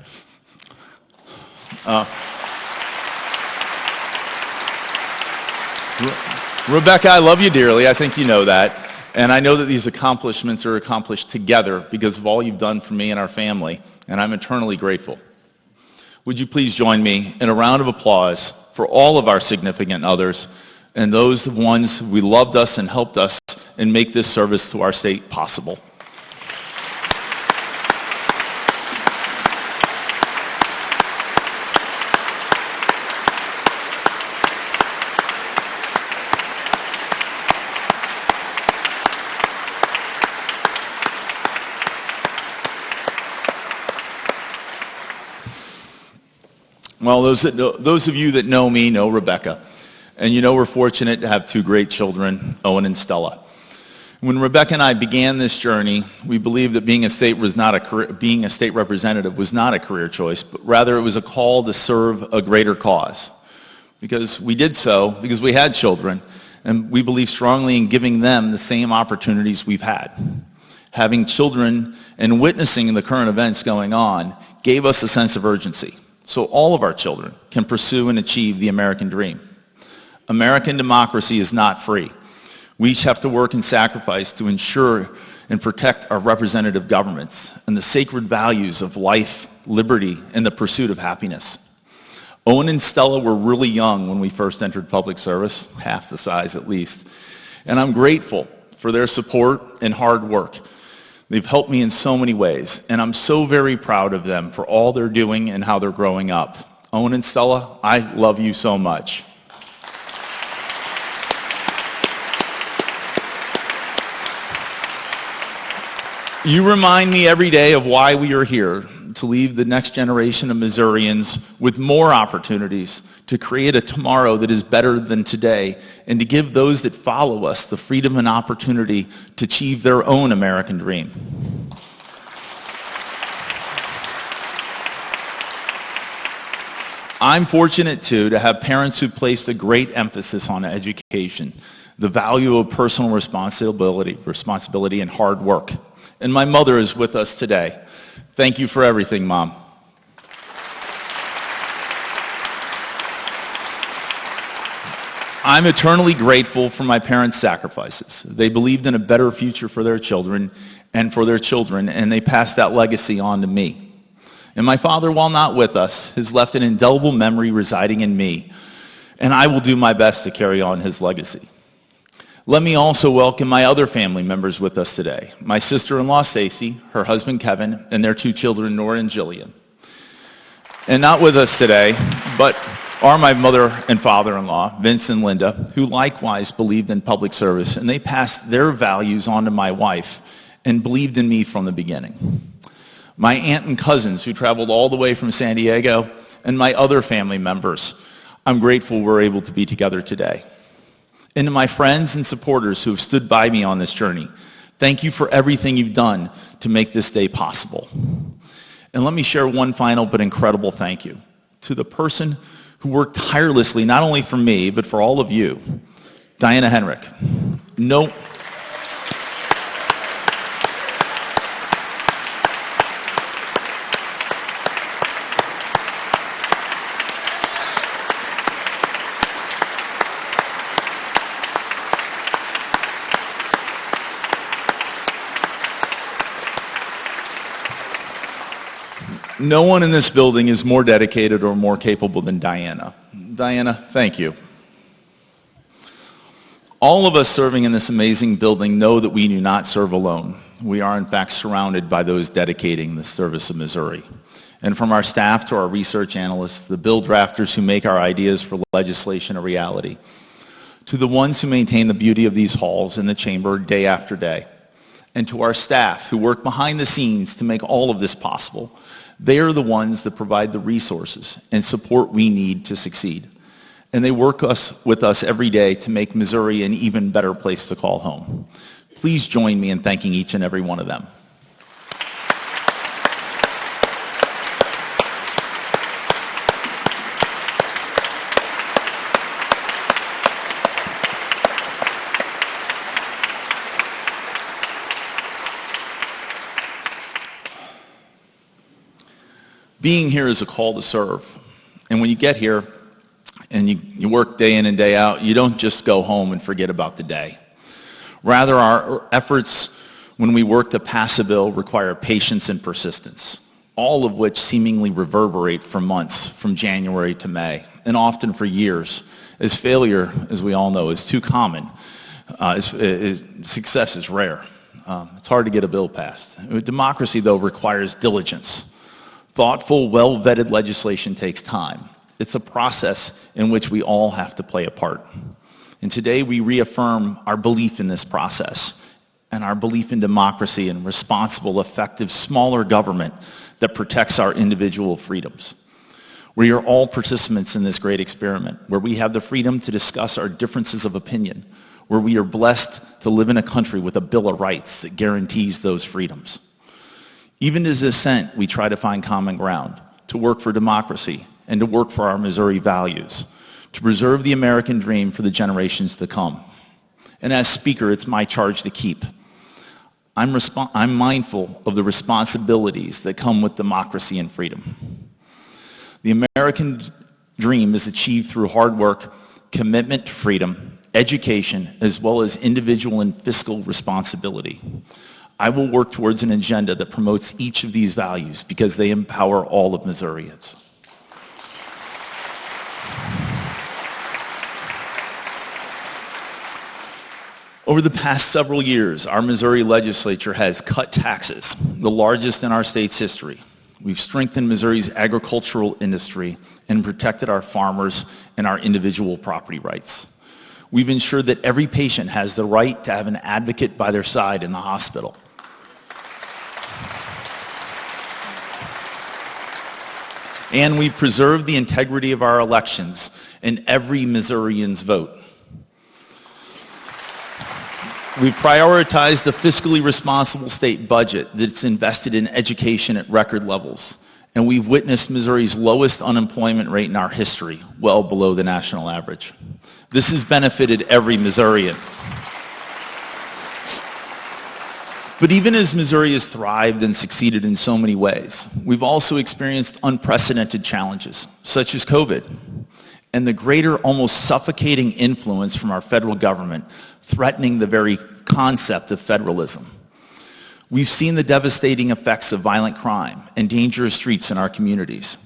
M: Rebecca, I love you dearly. I think you know that. And I know that these accomplishments are accomplished together because of all you've done for me and our family, and I'm eternally grateful. Would you please join me in a round of applause for all of our significant others and those ones who loved us and helped us and make this service to our state possible. Well, those of you that know me know Rebecca. And you know we're fortunate to have two great children, Owen and Stella. When Rebecca and I began this journey, we believed that being a state representative was not a career choice, but rather it was a call to serve a greater cause. Because we did so because we had children, and we believe strongly in giving them the same opportunities we've had. Having children and witnessing the current events going on gave us a sense of urgency, so all of our children can pursue and achieve the American dream. American democracy is not free. We each have to work and sacrifice to ensure and protect our representative governments and the sacred values of life, liberty, and the pursuit of happiness. Owen and Stella were really young when we first entered public service, half the size at least, and I'm grateful for their support and hard work. They've helped me in so many ways, and I'm so very proud of them for all they're doing and how they're growing up. Owen and Stella, I love you so much. You remind me every day of why we are here, to leave the next generation of Missourians with more opportunities to create a tomorrow that is better than today, and to give those that follow us the freedom and opportunity to achieve their own American dream. I'm fortunate, too, to have parents who placed a great emphasis on education, the value of personal responsibility and hard work. And my mother is with us today. Thank you for everything, Mom. I'm eternally grateful for my parents' sacrifices. They believed in a better future for their children, and they passed that legacy on to me. And my father, while not with us, has left an indelible memory residing in me, and I will do my best to carry on his legacy. Let me also welcome my other family members with us today. My sister-in-law, Stacy, her husband, Kevin, and their two children, Nora and Jillian. And not with us today, but are my mother and father-in-law, Vince and Linda, who likewise believed in public service, and they passed their values on to my wife and believed in me from the beginning. My aunt and cousins who traveled all the way from San Diego, and my other family members, I'm grateful we're able to be together today. And to my friends and supporters who have stood by me on this journey, thank you for everything you've done to make this day possible. And let me share one final but incredible thank you to the person who worked tirelessly, not only for me, but for all of you, Diana Henrich. No one in this building is more dedicated or more capable than Diana. Diana, thank you. All of us serving in this amazing building know that we do not serve alone. We are in fact surrounded by those dedicating the service of Missouri. And from our staff to our research analysts, the bill drafters who make our ideas for legislation a reality, to the ones who maintain the beauty of these halls in the chamber day after day, and to our staff who work behind the scenes to make all of this possible. They are the ones that provide the resources and support we need to succeed. And they work with us every day to make Missouri an even better place to call home. Please join me in thanking each and every one of them. Being here is a call to serve. And when you get here and you work day in and day out, you don't just go home and forget about the day. Rather, our efforts when we work to pass a bill require patience and persistence, all of which seemingly reverberate for months, from January to May, and often for years, as failure, as we all know, is too common. Success is rare. It's hard to get a bill passed. Democracy, though, requires diligence. Thoughtful, well-vetted legislation takes time. It's a process in which we all have to play a part. And today we reaffirm our belief in this process and our belief in democracy and responsible, effective, smaller government that protects our individual freedoms. We are all participants in this great experiment where we have the freedom to discuss our differences of opinion, where we are blessed to live in a country with a Bill of Rights that guarantees those freedoms. Even as dissent, we try to find common ground, to work for democracy and to work for our Missouri values, to preserve the American dream for the generations to come. And as Speaker, it's my charge to keep. I'm mindful of the responsibilities that come with democracy and freedom. The American dream is achieved through hard work, commitment to freedom, education, as well as individual and fiscal responsibility. I will work towards an agenda that promotes each of these values because they empower all of Missourians. Over the past several years, our Missouri legislature has cut taxes, the largest in our state's history. We've strengthened Missouri's agricultural industry and protected our farmers and our individual property rights. We've ensured that every patient has the right to have an advocate by their side in the hospital. And we've preserved the integrity of our elections and every Missourian's vote. We've prioritized the fiscally responsible state budget that's invested in education at record levels. And we've witnessed Missouri's lowest unemployment rate in our history, well below the national average. This has benefited every Missourian. But even as Missouri has thrived and succeeded in so many ways, we've also experienced unprecedented challenges, such as COVID, and the greater, almost suffocating influence from our federal government threatening the very concept of federalism. We've seen the devastating effects of violent crime and dangerous streets in our communities.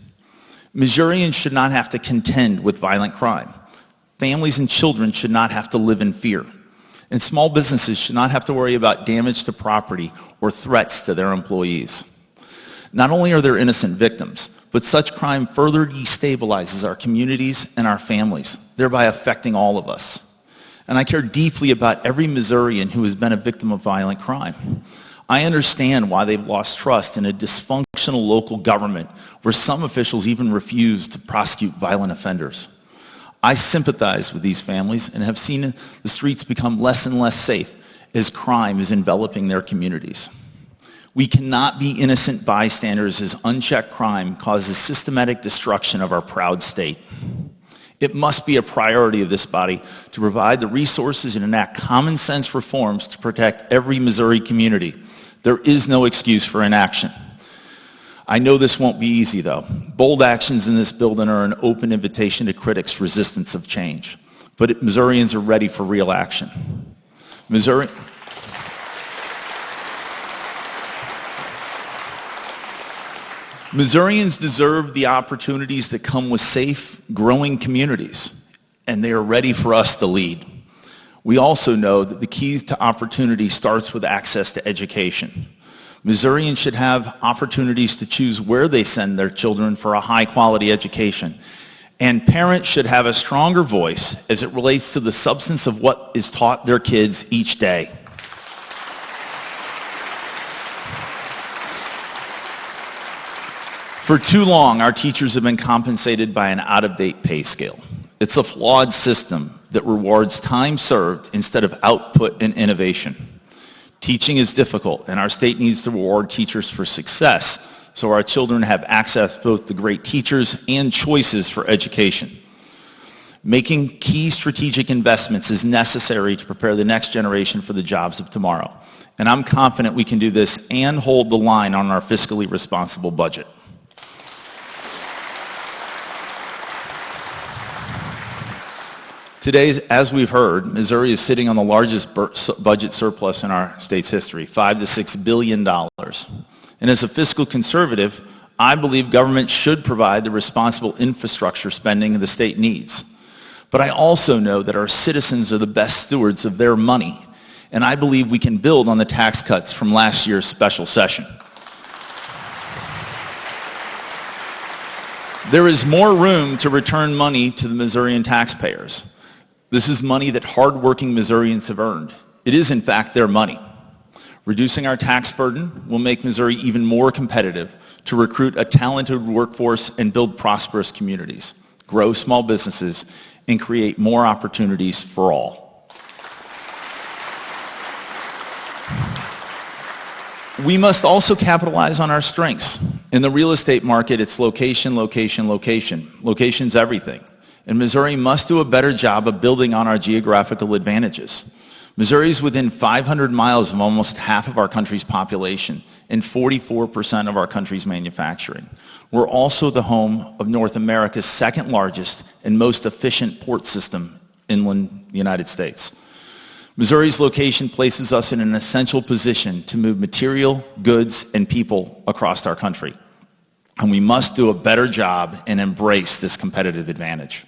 M: Missourians should not have to contend with violent crime. Families and children should not have to live in fear. And small businesses should not have to worry about damage to property or threats to their employees. Not only are there innocent victims, but such crime further destabilizes our communities and our families, thereby affecting all of us. And I care deeply about every Missourian who has been a victim of violent crime. I understand why they've lost trust in a dysfunctional local government where some officials even refuse to prosecute violent offenders. I sympathize with these families and have seen the streets become less and less safe as crime is enveloping their communities. We cannot be innocent bystanders as unchecked crime causes systematic destruction of our proud state. It must be a priority of this body to provide the resources and enact common sense reforms to protect every Missouri community. There is no excuse for inaction. I know this won't be easy, though. Bold actions in this building are an open invitation to critics' resistance of change. But Missourians are ready for real action. Missourians deserve the opportunities that come with safe, growing communities, and they are ready for us to lead. We also know that the key to opportunity starts with access to education. Missourians should have opportunities to choose where they send their children for a high-quality education. And parents should have a stronger voice as it relates to the substance of what is taught their kids each day. For too long, our teachers have been compensated by an out-of-date pay scale. It's a flawed system that rewards time served instead of output and innovation. Teaching is difficult, and our state needs to reward teachers for success so our children have access both to great teachers and choices for education. Making key strategic investments is necessary to prepare the next generation for the jobs of tomorrow. And I'm confident we can do this and hold the line on our fiscally responsible budget. Today, as we've heard, Missouri is sitting on the largest budget surplus in our state's history, $5 to $6 billion. And as a fiscal conservative, I believe government should provide the responsible infrastructure spending the state needs. But I also know that our citizens are the best stewards of their money, and I believe we can build on the tax cuts from last year's special session. There is more room to return money to the Missourian taxpayers. This is money that hardworking Missourians have earned. It is, in fact, their money. Reducing our tax burden will make Missouri even more competitive to recruit a talented workforce and build prosperous communities, grow small businesses, and create more opportunities for all. We must also capitalize on our strengths. In the real estate market, it's location, location, location. Location's everything. And Missouri must do a better job of building on our geographical advantages. Missouri is within 500 miles of almost half of our country's population and 44% of our country's manufacturing. We're also the home of North America's second largest and most efficient port system inland United States. Missouri's location places us in an essential position to move material, goods, and people across our country. And we must do a better job and embrace this competitive advantage.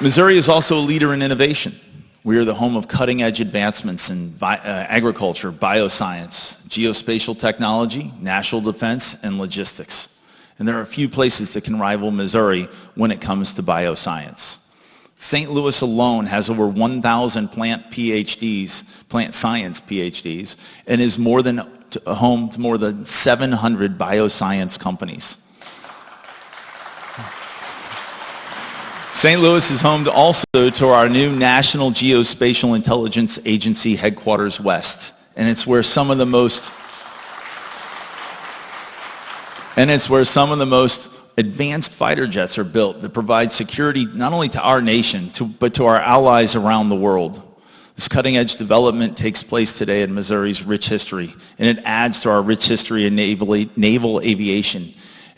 M: Missouri is also a leader in innovation. We are the home of cutting-edge advancements in agriculture, bioscience, geospatial technology, national defense, and logistics. And there are a few places that can rival Missouri when it comes to bioscience. St. Louis alone has over 1,000 plant science PhDs, and is home to more than 700 bioscience companies. St. Louis is home also to our new National Geospatial Intelligence Agency headquarters west, and it's where some of the most advanced fighter jets are built that provide security not only to our nation, but to our allies around the world. This cutting-edge development takes place today in Missouri's rich history, and it adds to our rich history in naval aviation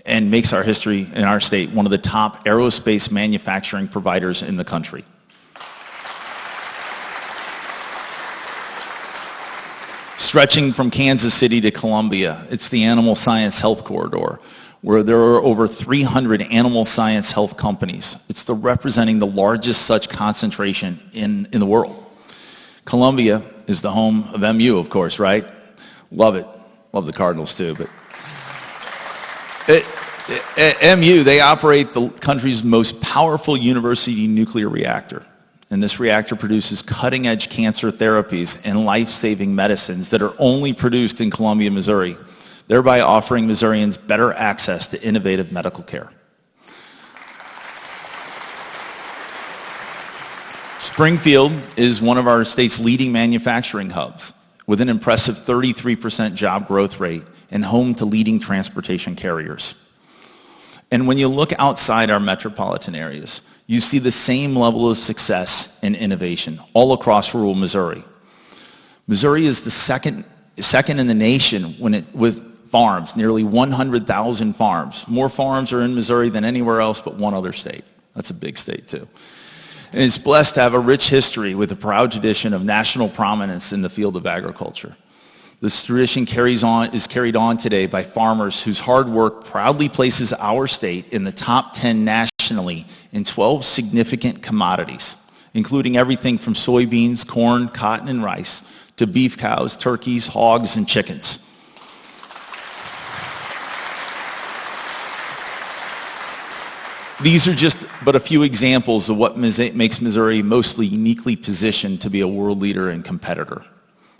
M: and makes our history in our state one of the top aerospace manufacturing providers in the country. Stretching from Kansas City to Columbia, it's the Animal Science Health Corridor, where there are over 300 animal science health companies. It's representing the largest such concentration in the world. Columbia is the home of MU, of course, right? Love it. Love the Cardinals too, but at MU, they operate the country's most powerful university nuclear reactor. And this reactor produces cutting-edge cancer therapies and life-saving medicines that are only produced in Columbia, Missouri, thereby offering Missourians better access to innovative medical care. Springfield is one of our state's leading manufacturing hubs, with an impressive 33% job growth rate and home to leading transportation carriers. And when you look outside our metropolitan areas, you see the same level of success and innovation all across rural Missouri. Missouri is the second in the nation with farms, nearly 100,000 farms. More farms are in Missouri than anywhere else but one other state. That's a big state too. And it's blessed to have a rich history with a proud tradition of national prominence in the field of agriculture. This tradition is carried on today by farmers whose hard work proudly places our state in the top 10 nationally in 12 significant commodities, including everything from soybeans, corn, cotton, and rice, to beef cows, turkeys, hogs, and chickens. These are just but a few examples of what makes Missouri mostly uniquely positioned to be a world leader and competitor.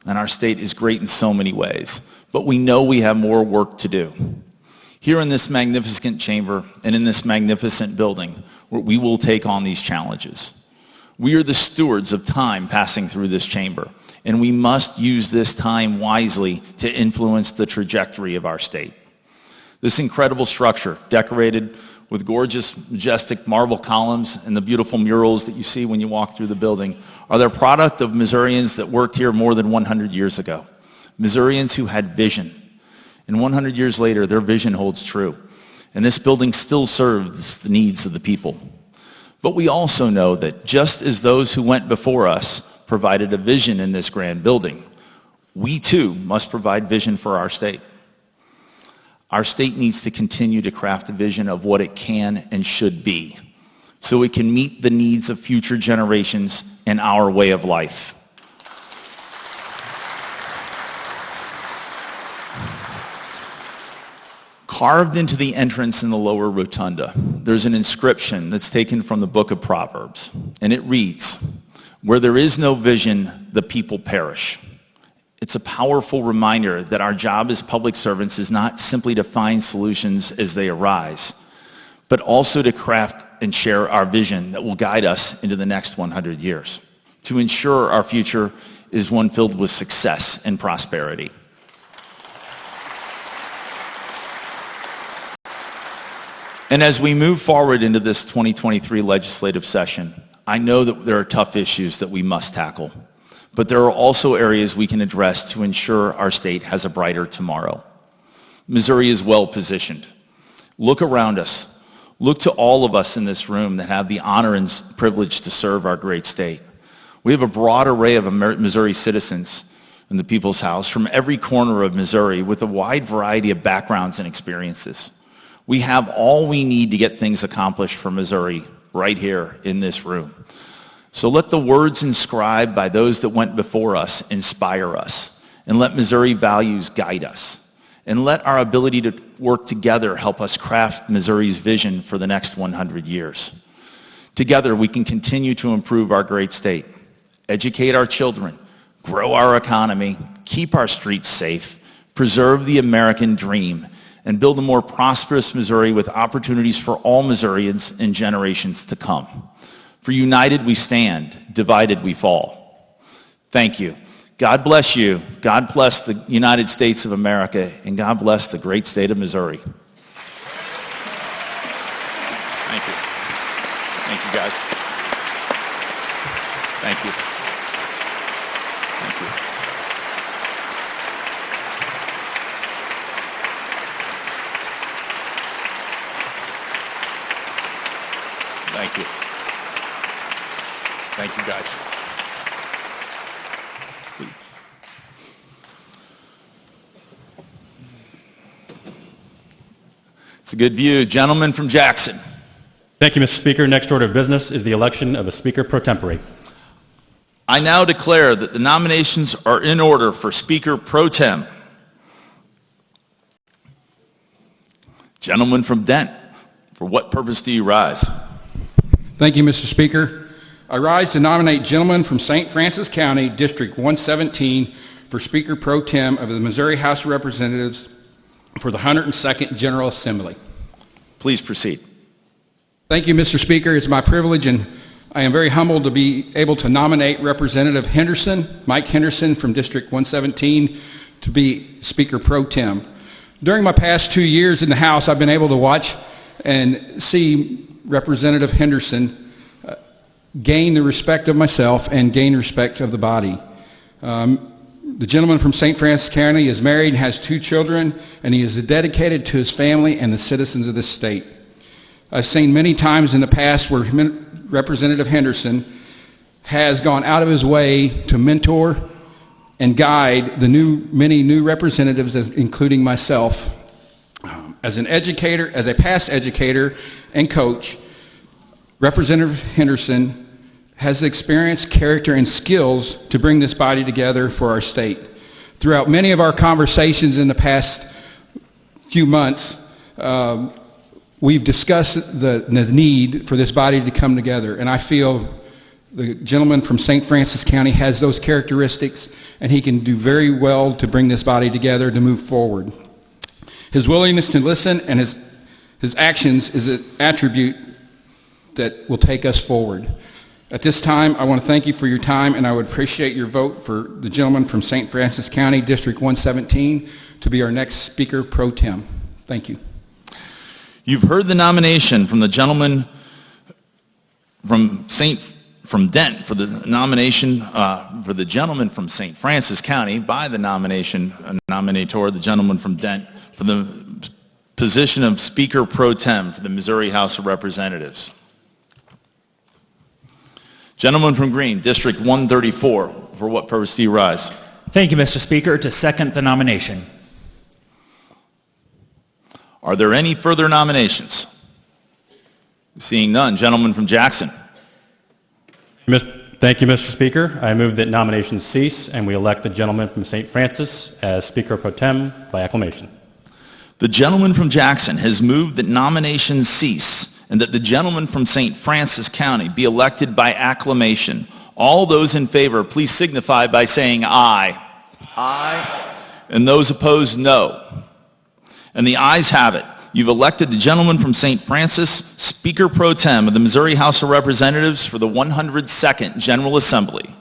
M: And our state is great in so many ways, but we know we have more work to do. Here in this magnificent chamber and in this magnificent building, we will take on these challenges. We are the stewards of time passing through this chamber, and we must use this time wisely to influence the trajectory of our state. This incredible structure, decorated with gorgeous, majestic marble columns and the beautiful murals that you see when you walk through the building, are the product of Missourians that worked here more than 100 years ago. Missourians who had vision. And 100 years later, their vision holds true. And this building still serves the needs of the people. But we also know that just as those who went before us provided a vision in this grand building, we too must provide vision for our state. Our state needs to continue to craft a vision of what it can and should be, so it can meet the needs of future generations and our way of life. Carved into the entrance in the lower rotunda, there's an inscription that's taken from the book of Proverbs, and it reads, "Where there is no vision, the people perish." It's a powerful reminder that our job as public servants is not simply to find solutions as they arise, but also to craft and share our vision that will guide us into the next 100 years, to ensure our future is one filled with success and prosperity. And as we move forward into this 2023 legislative session, I know that there are tough issues that we must tackle. But there are also areas we can address to ensure our state has a brighter tomorrow. Missouri is well positioned. Look around us. Look to all of us in this room that have the honor and privilege to serve our great state. We have a broad array of Missouri citizens in the People's House from every corner of Missouri with a wide variety of backgrounds and experiences. We have all we need to get things accomplished for Missouri right here in this room. So let the words inscribed by those that went before us inspire us, and let Missouri values guide us, and let our ability to work together help us craft Missouri's vision for the next 100 years. Together, we can continue to improve our great state, educate our children, grow our economy, keep our streets safe, preserve the American dream, and build a more prosperous Missouri with opportunities for all Missourians in generations to come. For united we stand, divided we fall. Thank you. God bless you. God bless the United States of America, and God bless the great state of Missouri. Thank you. Thank you, guys. Thank you. Thank you. Thank you. Thank you, guys. It's a good view. Gentleman from Jackson.
E: Thank you, Mr. Speaker. Next order of business is the election of a Speaker pro tempore.
M: I now declare that the nominations are in order for Speaker pro tem. Gentleman from Dent, for what purpose do you rise?
O: Thank you, Mr. Speaker. I rise to nominate gentlemen from St. Francis County, District 117, for Speaker Pro Tem of the Missouri House of Representatives for the 102nd General Assembly.
M: Please proceed.
O: Thank you, Mr. Speaker. It's my privilege, and I am very humbled to be able to nominate Representative Henderson, Mike Henderson from District 117, to be Speaker Pro Tem. During my past 2 years in the House, I've been able to watch and see Representative Henderson gain the respect of myself and gain respect of the body. The gentleman from St. Francis County is married, has 2 children, and he is dedicated to his family and the citizens of this state. I've seen many times in the past where Representative Henderson has gone out of his way to mentor and guide the many new representatives, including myself. As an educator, as a past educator and coach, Representative Henderson has the experience, character, and skills to bring this body together for our state. Throughout many of our conversations in the past few months, we've discussed the need for this body to come together, and I feel the gentleman from St. Francis County has those characteristics, and he can do very well to bring this body together to move forward. His willingness to listen and his actions is an attribute that will take us forward. At this time, I want to thank you for your time, and I would appreciate your vote for the gentleman from St. Francis County, District 117, to be our next Speaker Pro Tem. Thank you.
M: You've heard the nomination from the gentleman from Dent for the nomination for the gentleman from St. Francis County by the nominator, the gentleman from Dent, for the position of Speaker Pro Tem for the Missouri House of Representatives. Gentleman from Greene, District 134, for what purpose do you rise?
P: Thank you, Mr. Speaker. To second the nomination.
M: Are there any further nominations? Seeing none. Gentleman from Jackson.
E: Thank you, Mr. Speaker. I move that nominations cease and we elect the gentleman from St. Francis as Speaker Pro Tem by acclamation.
M: The gentleman from Jackson has moved that nominations cease and that the gentleman from St. Francis County be elected by acclamation. All those in favor, please signify by saying aye. Aye. And those opposed, no. And the ayes have it. You've elected the gentleman from St. Francis, Speaker Pro Tem of the Missouri House of Representatives for the 102nd General Assembly.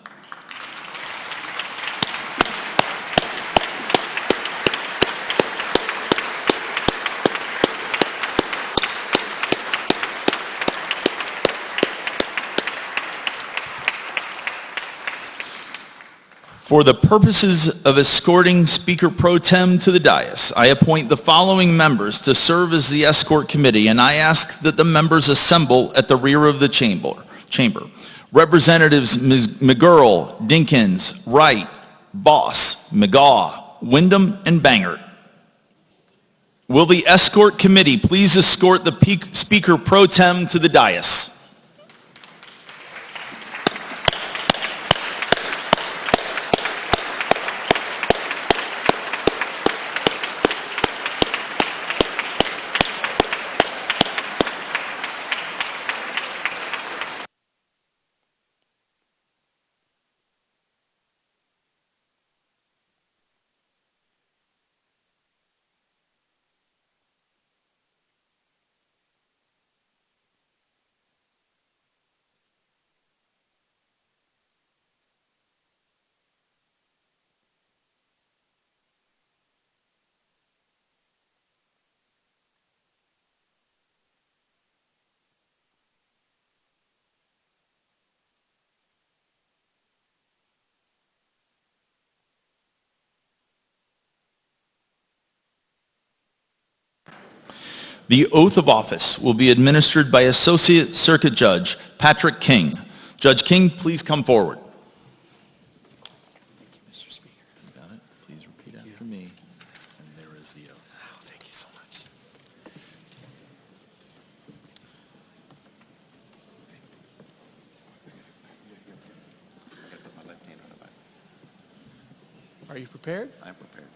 M: For the purposes of escorting Speaker Pro Tem to the dais, I appoint the following members to serve as the escort committee, and I ask that the members assemble at the rear of the chamber. Representatives Ms. McGurl, Dinkins, Wright, Boss, McGaw, Wyndham, and Bangert. Will the escort committee please escort the Speaker Pro Tem to the dais? The oath of office will be administered by Associate Circuit Judge Patrick King. Judge King, please come forward. Mr. Speaker, you got it? Please repeat after me. And there is the oath. Oh, thank you so much.
F: Are you prepared?
B: I'm prepared.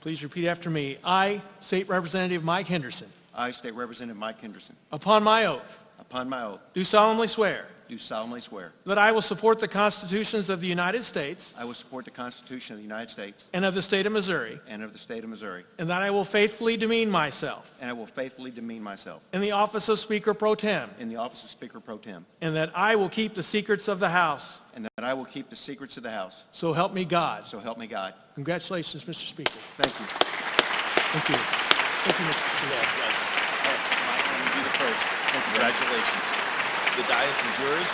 F: Please repeat after me. I, State Representative Mike Henderson,
Q: I, State Representative Mike Henderson,
F: upon my oath,
Q: upon my oath,
F: do solemnly swear
Q: do solemnly swear
F: that I will support the constitutions of the United States
Q: I will support the Constitution of the United States
F: and of the state of Missouri,
Q: and of the state of Missouri,
F: and that I will faithfully demean myself
Q: and I will faithfully demean myself
F: in the office of Speaker Pro Tem,
Q: in the office of Speaker Pro Tem,
F: and that I will keep the secrets of the House.
Q: and that I will keep the secrets of the House.
F: So help me God.
Q: So help me God.
F: Congratulations, Mr. Speaker.
Q: Thank you.
F: Thank you. Thank you, Mr. Speaker.
M: Mike, let me do the first. Congratulations. The dais is yours.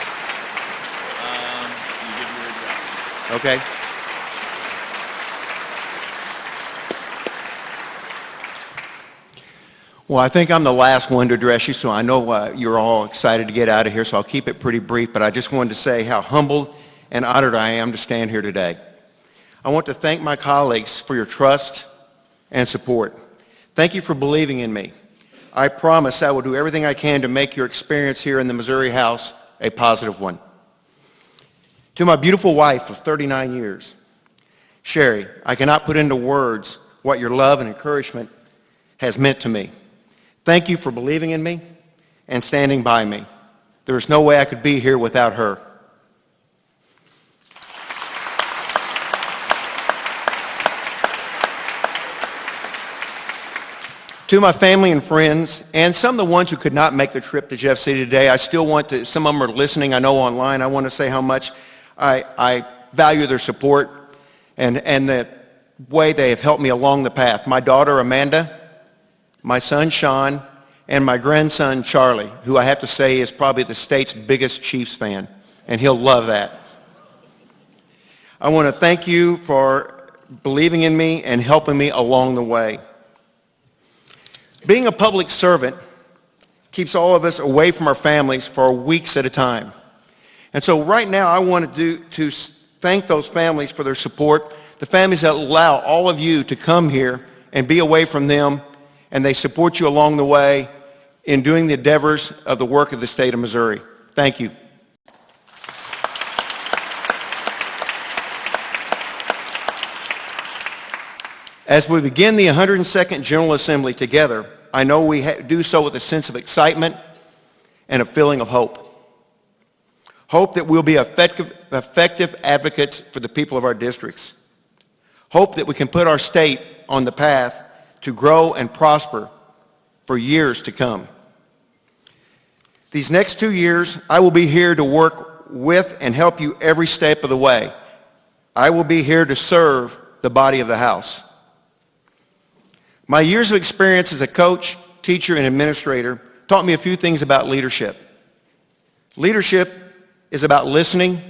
M: You give your address.
Q: Okay. Well, I think I'm the last one to address you, so I know you're all excited to get out of here, so I'll keep it pretty brief, but I just wanted to say how humbled and honored I am to stand here today. I want to thank my colleagues for your trust and support. Thank you for believing in me. I promise I will do everything I can to make your experience here in the Missouri House a positive one. To my beautiful wife of 39 years, Sherry, I cannot put into words what your love and encouragement has meant to me. Thank you for believing in me and standing by me. There is no way I could be here without her. To my family and friends, and some of the ones who could not make the trip to Jeff City today, I still want to, some of them are listening, I know online, I want to say how much I value their support and the way they have helped me along the path. My daughter, Amanda, my son, Sean, and my grandson, Charlie, who I have to say is probably the state's biggest Chiefs fan, and he'll love that. I want to thank you for believing in me and helping me along the way. Being a public servant keeps all of us away from our families for weeks at a time. And so right now I want to thank those families for their support, the families that allow all of you to come here and be away from them, and they support you along the way in doing the endeavors of the work of the state of Missouri. Thank you. As we begin the 102nd General Assembly together, I know we do so with a sense of excitement and a feeling of hope. Hope that we'll be effective advocates for the people of our districts. Hope that we can put our state on the path to grow and prosper for years to come. These next 2 years, I will be here to work with and help you every step of the way. I will be here to serve the body of the House. My years of experience as a coach, teacher, and administrator taught me a few things about leadership. Leadership is about listening,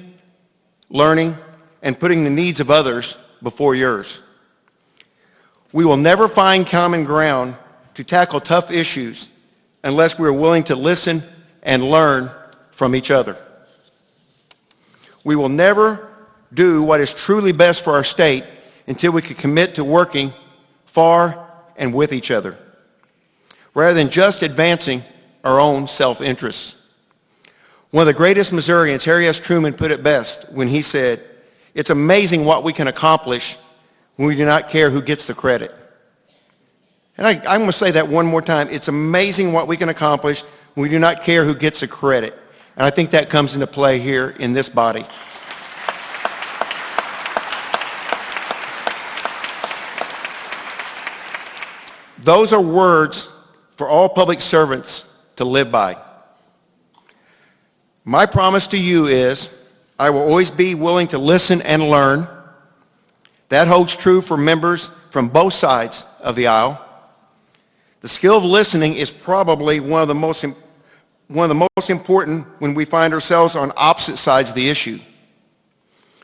Q: learning, and putting the needs of others before yours. We will never find common ground to tackle tough issues unless we are willing to listen and learn from each other. We will never do what is truly best for our state until we can commit to working for and with each other, rather than just advancing our own self-interests. One of the greatest Missourians, Harry S. Truman, put it best when he said, "It's amazing what we can accomplish when we do not care who gets the credit." And I'm going to say that one more time. It's amazing what we can accomplish when we do not care who gets the credit. And I think that comes into play here in this body. Those are words for all public servants to live by. My promise to you is I will always be willing to listen and learn. That holds true for members from both sides of the aisle. The skill of listening is probably one of the most important when we find ourselves on opposite sides of the issue.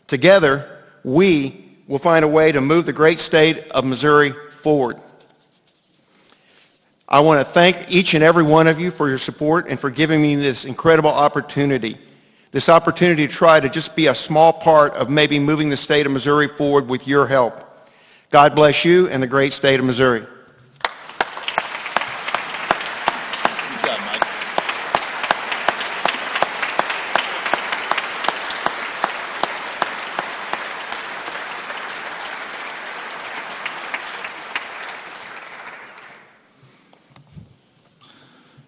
Q: Together, we will find a way to move the great state of Missouri forward. I want to thank each and every one of you for your support and for giving me this incredible opportunity to try to just be a small part of maybe moving the state of Missouri forward with your help. God bless you and the great state of Missouri.
M: Good job, Mike.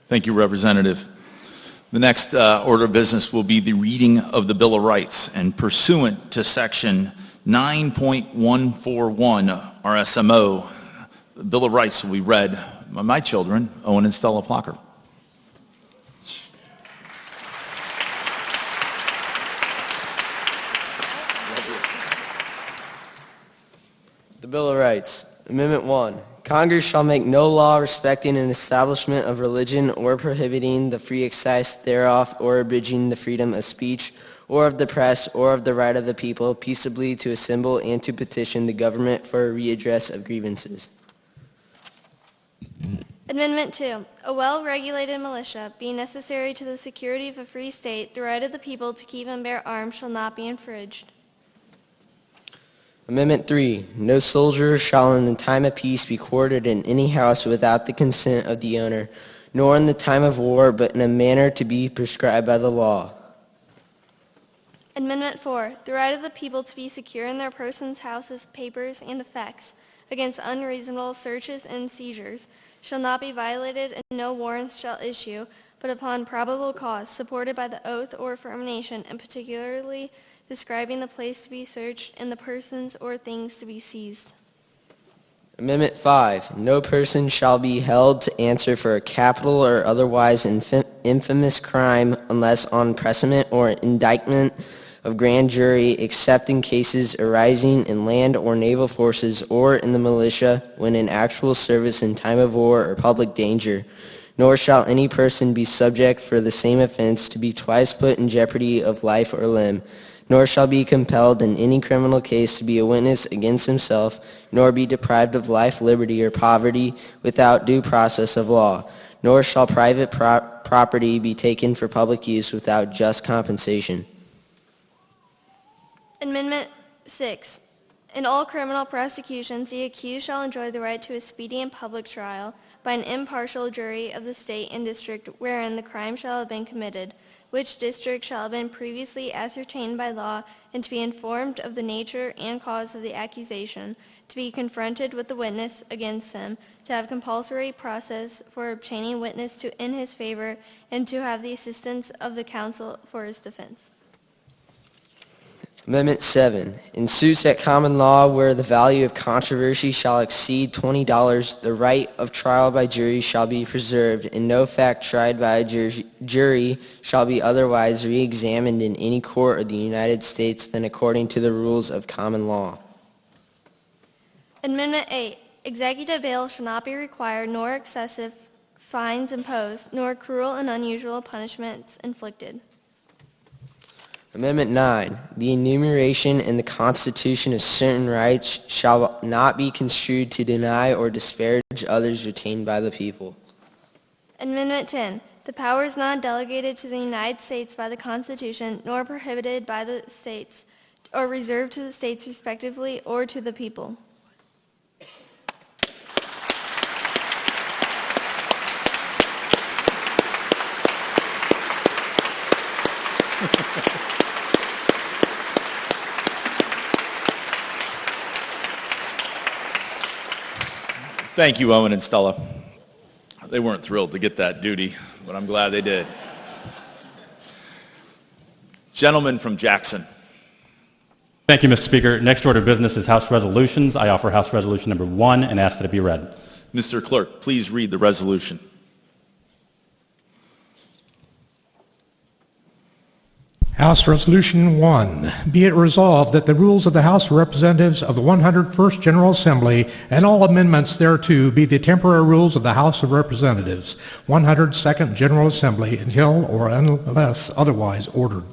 M: Thank you, Representative. The next order of business will be the reading of the Bill of Rights, and pursuant to Section 9.141 RSMO, the Bill of Rights will be read by my children, Owen and Stella Plocker.
R: The Bill of Rights. Amendment 1. Congress shall make no law respecting an establishment of religion or prohibiting the free exercise thereof or abridging the freedom of speech or of the press or of the right of the people peaceably to assemble and to petition the government for a redress of grievances.
S: Amendment 2. A well-regulated militia, being necessary to the security of a free state, the right of the people to keep and bear arms shall not be infringed.
R: Amendment 3. No soldier shall in the time of peace be quartered in any house without the consent of the owner, nor in the time of war, but in a manner to be prescribed by the law.
S: Amendment 4. The right of the people to be secure in their persons, houses, papers, and effects against unreasonable searches and seizures shall not be violated, and no warrants shall issue, but upon probable cause, supported by the oath or affirmation, and particularly describing the place to be searched and the persons or things to be seized.
R: Amendment 5. No person shall be held to answer for a capital or otherwise infamous crime unless on precedent or indictment of grand jury, except in cases arising in land or naval forces or in the militia when in actual service in time of war or public danger. Nor shall any person be subject for the same offense to be twice put in jeopardy of life or limb, nor shall be compelled in any criminal case to be a witness against himself, nor be deprived of life, liberty, or poverty without due process of law, nor shall private property be taken for public use without just compensation.
S: Amendment 6. In all criminal prosecutions, the accused shall enjoy the right to a speedy and public trial by an impartial jury of the state and district wherein the crime shall have been committed, which district shall have been previously ascertained by law, and to be informed of the nature and cause of the accusation, to be confronted with the witness against him, to have compulsory process for obtaining witness in his favor, and to have the assistance of the counsel for his defense.
R: Amendment 7. In suits at common law where the value of controversy shall exceed $20, the right of trial by jury shall be preserved, and no fact tried by a jury shall be otherwise re-examined in any court of the United States than according to the rules of common law.
S: Amendment 8. Executive bail shall not be required, nor excessive fines imposed, nor cruel and unusual punishments inflicted.
R: Amendment 9. The enumeration in the Constitution of certain rights shall not be construed to deny or disparage others retained by the people.
S: Amendment 10. The power is not delegated to the United States by the Constitution, nor prohibited by the states, or reserved to the states respectively, or to the people.
M: Thank you, Owen and Stella. They weren't thrilled to get that duty, but I'm glad they did. Gentleman from Jackson.
E: Thank you, Mr. Speaker. Next order of business is House resolutions. I offer House Resolution number 1 and ask that it be read.
M: Mr. Clerk, please read the resolution.
D: House Resolution 1. Be it resolved that the rules of the House of Representatives of the 101st General Assembly and all amendments thereto be the temporary rules of the House of Representatives, 102nd General Assembly, until or unless otherwise ordered.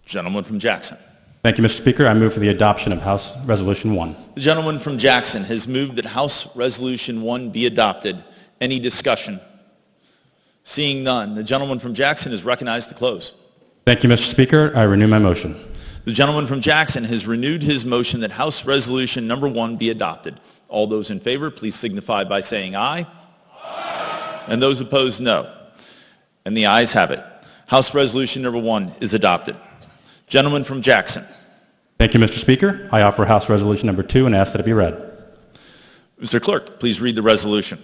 M: Gentleman from Jackson.
E: Thank you, Mr. Speaker. I move for the adoption of House Resolution 1.
M: The gentleman from Jackson has moved that House Resolution 1 be adopted. Any discussion? Seeing none, the gentleman from Jackson is recognized to close.
E: Thank you, Mr. Speaker. I renew my motion.
M: The gentleman from Jackson has renewed his motion that House Resolution number 1 be adopted. All those in favor, please signify by saying aye. Aye. And those opposed, no. And the ayes have it. House Resolution number 1 is adopted. Gentleman from Jackson.
E: Thank you, Mr. Speaker. I offer House Resolution number 2 and ask that it be read.
M: Mr. Clerk, please read the resolution.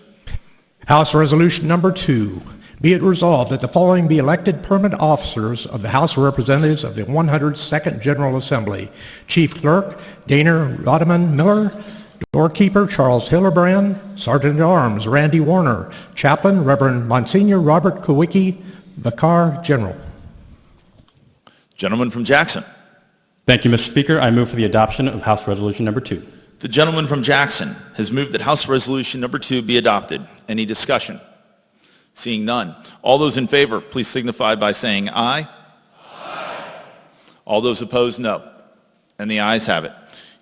D: House Resolution number 2. Be it resolved that the following be elected permanent officers of the House of Representatives of the 102nd General Assembly. Chief Clerk Dana Rodeman Miller, Doorkeeper Charles Hillerbrand, Sergeant-at-Arms Randy Warner, Chaplain Reverend Monsignor Robert Kowicki, Vicar General.
M: Gentleman from Jackson.
E: Thank you, Mr. Speaker. I move for the adoption of House Resolution Number 2.
M: The gentleman from Jackson has moved that House Resolution Number 2 be adopted. Any discussion? Seeing none. All those in favor, please signify by saying aye. Aye. All those opposed, no. And the ayes have it.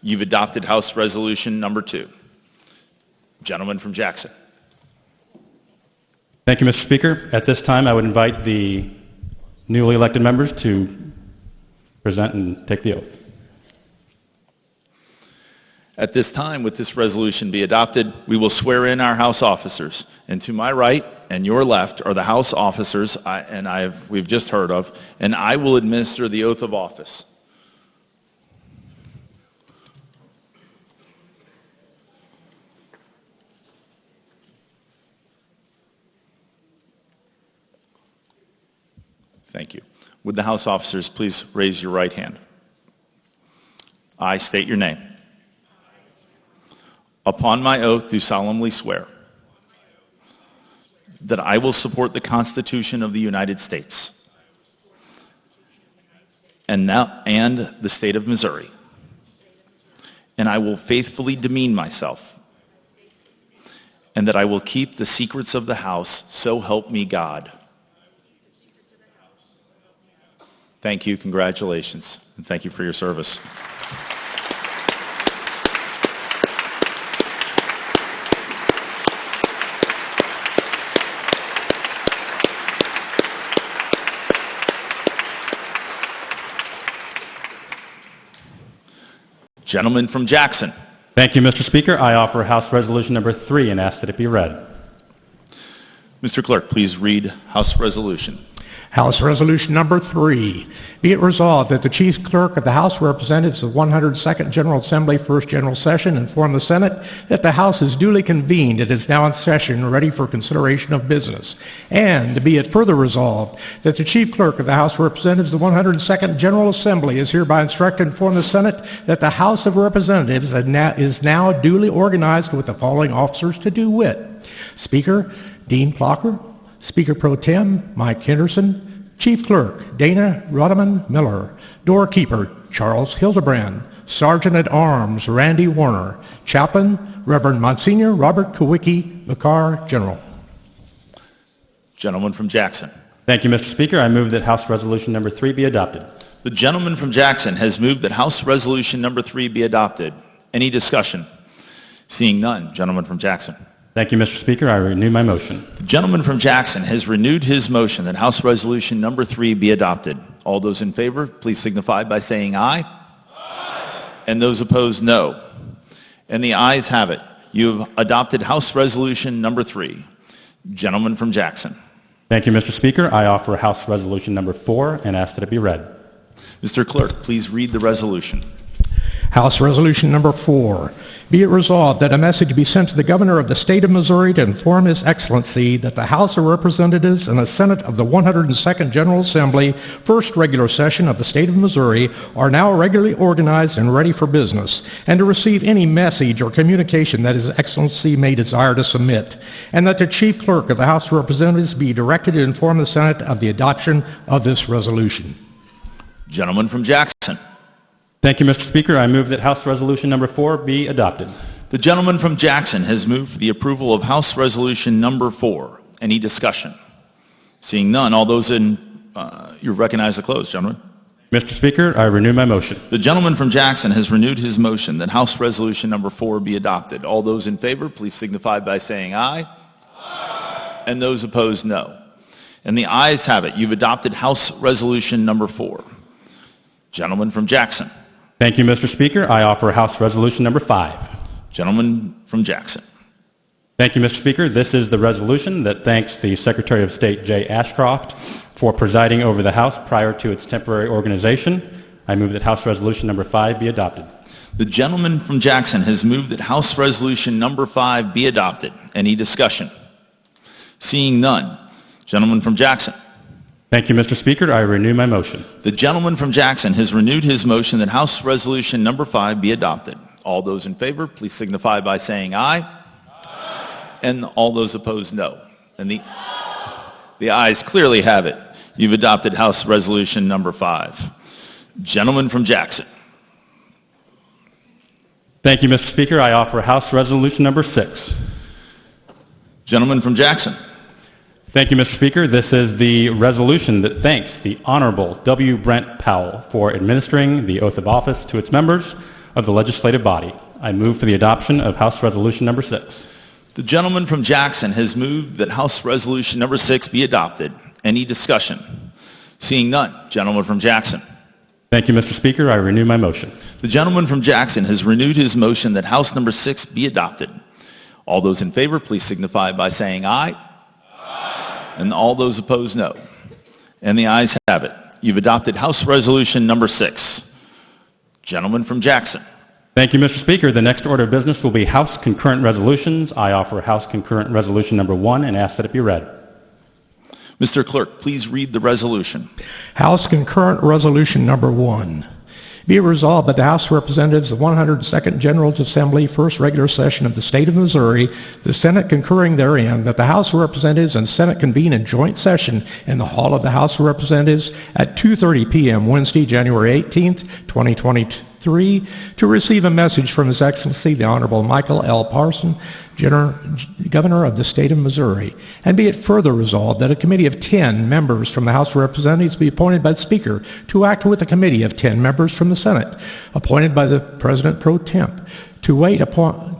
M: You've adopted House Resolution Number 2. Gentleman from Jackson.
E: Thank you, Mr. Speaker. At this time, I would invite the newly elected members to present and take the oath.
M: At this time, with this resolution be adopted, we will swear in our House officers. And to my right and your left are the House officers we've just heard of, and I will administer the oath of office. Thank you. Would the House officers please raise your right hand? I state your name. Upon my oath, do solemnly swear that I will support the Constitution of the United States and the state of Missouri, and I will faithfully demean myself, and that I will keep the secrets of the House, so help me God. Thank you, congratulations, and thank you for your service. Gentleman from Jackson.
E: Thank you, Mr. Speaker. I offer House Resolution Number 3 and ask that it be read.
M: Mr. Clerk, please read House Resolution.
D: House Resolution Number 3. Be it resolved that the Chief Clerk of the House of Representatives of the 102nd General Assembly, First General Session, inform the Senate that the House is duly convened and is now in session, ready for consideration of business. And be it further resolved that the Chief Clerk of the House of Representatives of the 102nd General Assembly is hereby instructed to inform the Senate that the House of Representatives is now duly organized with the following officers to do wit: Speaker Dean Plocker, Speaker Pro Tem Mike Henderson, Chief Clerk Dana Rodeman Miller, Doorkeeper Charles Hildebrand, Sergeant-at-Arms Randy Warner, Chaplain Reverend Monsignor Robert Kowicki, Vicar General.
M: Gentleman from Jackson.
E: Thank you, Mr. Speaker. I move that House Resolution Number 3 be adopted.
M: The gentleman from Jackson has moved that House Resolution Number 3 be adopted. Any discussion? Seeing none. Gentleman from Jackson.
E: Thank you, Mr. Speaker. I renew my motion.
M: The gentleman from Jackson has renewed his motion that House Resolution Number 3 be adopted. All those in favor, please signify by saying aye. Aye. And those opposed, no. And the ayes have it. You have adopted House Resolution Number 3. Gentleman from Jackson.
E: Thank you, Mr. Speaker. I offer House Resolution Number 4 and ask that it be read.
M: Mr. Clerk, please read the resolution.
D: House Resolution Number 4. Be it resolved that a message be sent to the Governor of the State of Missouri to inform His Excellency that the House of Representatives and the Senate of the 102nd General Assembly, First Regular Session of the State of Missouri, are now regularly organized and ready for business, and to receive any message or communication that His Excellency may desire to submit, and that the Chief Clerk of the House of Representatives be directed to inform the Senate of the adoption of this resolution.
M: Gentleman from Jackson.
E: Thank you, Mr. Speaker. I move that House Resolution Number 4 be adopted.
M: The gentleman from Jackson has moved for the approval of House Resolution Number 4. Any discussion? Seeing none, all those in, you recognize the close, gentlemen.
E: Mr. Speaker, I renew my motion.
M: The gentleman from Jackson has renewed his motion that House Resolution Number 4 be adopted. All those in favor, please signify by saying aye. Aye. And those opposed, no. And the ayes have it. You've adopted House Resolution Number 4. Gentleman from Jackson.
E: Thank you, Mr. Speaker. I offer House Resolution Number 5.
M: Gentleman from Jackson.
E: Thank you, Mr. Speaker. This is the resolution that thanks the Secretary of State, Jay Ashcroft, for presiding over the House prior to its temporary organization. I move that House Resolution Number 5 be adopted.
M: The gentleman from Jackson has moved that House Resolution Number 5 be adopted. Any discussion? Seeing none. Gentleman from Jackson.
E: Thank you, Mr. Speaker. I renew my motion.
M: The gentleman from Jackson has renewed his motion that House Resolution number 5 be adopted. All those in favor, please signify by saying aye. And all those opposed, no. And the ayes clearly have it. You've adopted House Resolution number 5. Gentleman from Jackson.
E: Thank you, Mr. Speaker. I offer House Resolution number 6.
M: Gentleman from Jackson.
E: Thank you, Mr. Speaker. This is the resolution that thanks the Honorable W. Brent Powell for administering the oath of office to its members of the legislative body. I move for the adoption of House Resolution number 6.
M: The gentleman from Jackson has moved that House Resolution number 6 be adopted. Any discussion? Seeing none. Gentleman from Jackson.
E: Thank you, Mr. Speaker. I renew my motion.
M: The gentleman from Jackson has renewed his motion that House number 6 be adopted. All those in favor, please signify by saying aye. And all those opposed, no. And the ayes have it. You've adopted House Resolution number 6. Gentleman from Jackson.
E: Thank you, Mr. Speaker. The next order of business will be House concurrent resolutions. I offer House concurrent resolution number 1 and ask that it be read.
M: Mr. Clerk, please read the resolution.
D: House concurrent resolution number 1. Be it resolved by the House of Representatives of the 102nd General Assembly, first regular session of the State of Missouri, the Senate concurring therein, that the House of Representatives and Senate convene in joint session in the Hall of the House of Representatives at 2:30 p.m. Wednesday, January 18th, 2023, to receive a message from His Excellency the Honorable Michael L. Parson, Governor of the State of Missouri. And be it further resolved that a committee of 10 members from the House of Representatives be appointed by the Speaker to act with a committee of 10 members from the Senate, appointed by the President pro temp, to wait upon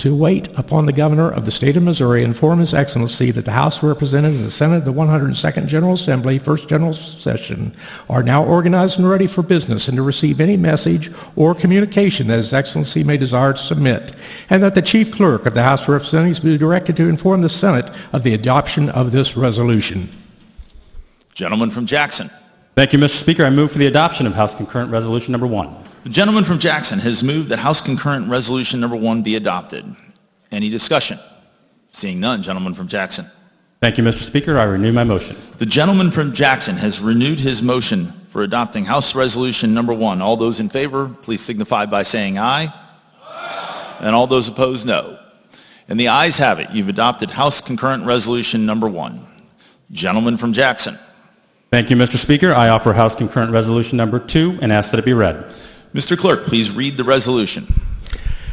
D: the Governor of the State of Missouri, inform His Excellency that the House of Representatives and the Senate of the 102nd General Assembly, First General Session, are now organized and ready for business, and to receive any message or communication that His Excellency may desire to submit, and that the Chief Clerk of the House of Representatives be directed to inform the Senate of the adoption of this resolution.
M: Gentleman from Jackson.
E: Thank you, Mr. Speaker. I move for the adoption of House concurrent resolution number 1.
M: The gentleman from Jackson has moved that House concurrent resolution number 1 be adopted. Any discussion? Seeing none. Gentleman from Jackson.
E: Thank you, Mr. Speaker. I renew my motion.
M: The gentleman from Jackson has renewed his motion for adopting House Resolution number 1. All those in favor, please signify by saying aye. Aye. And all those opposed, no. And the ayes have it. You've adopted House concurrent resolution number 1. Gentleman from Jackson.
E: Thank you, Mr. Speaker. I offer House concurrent resolution number 2 and ask that it be read.
M: Mr. Clerk, please read the resolution.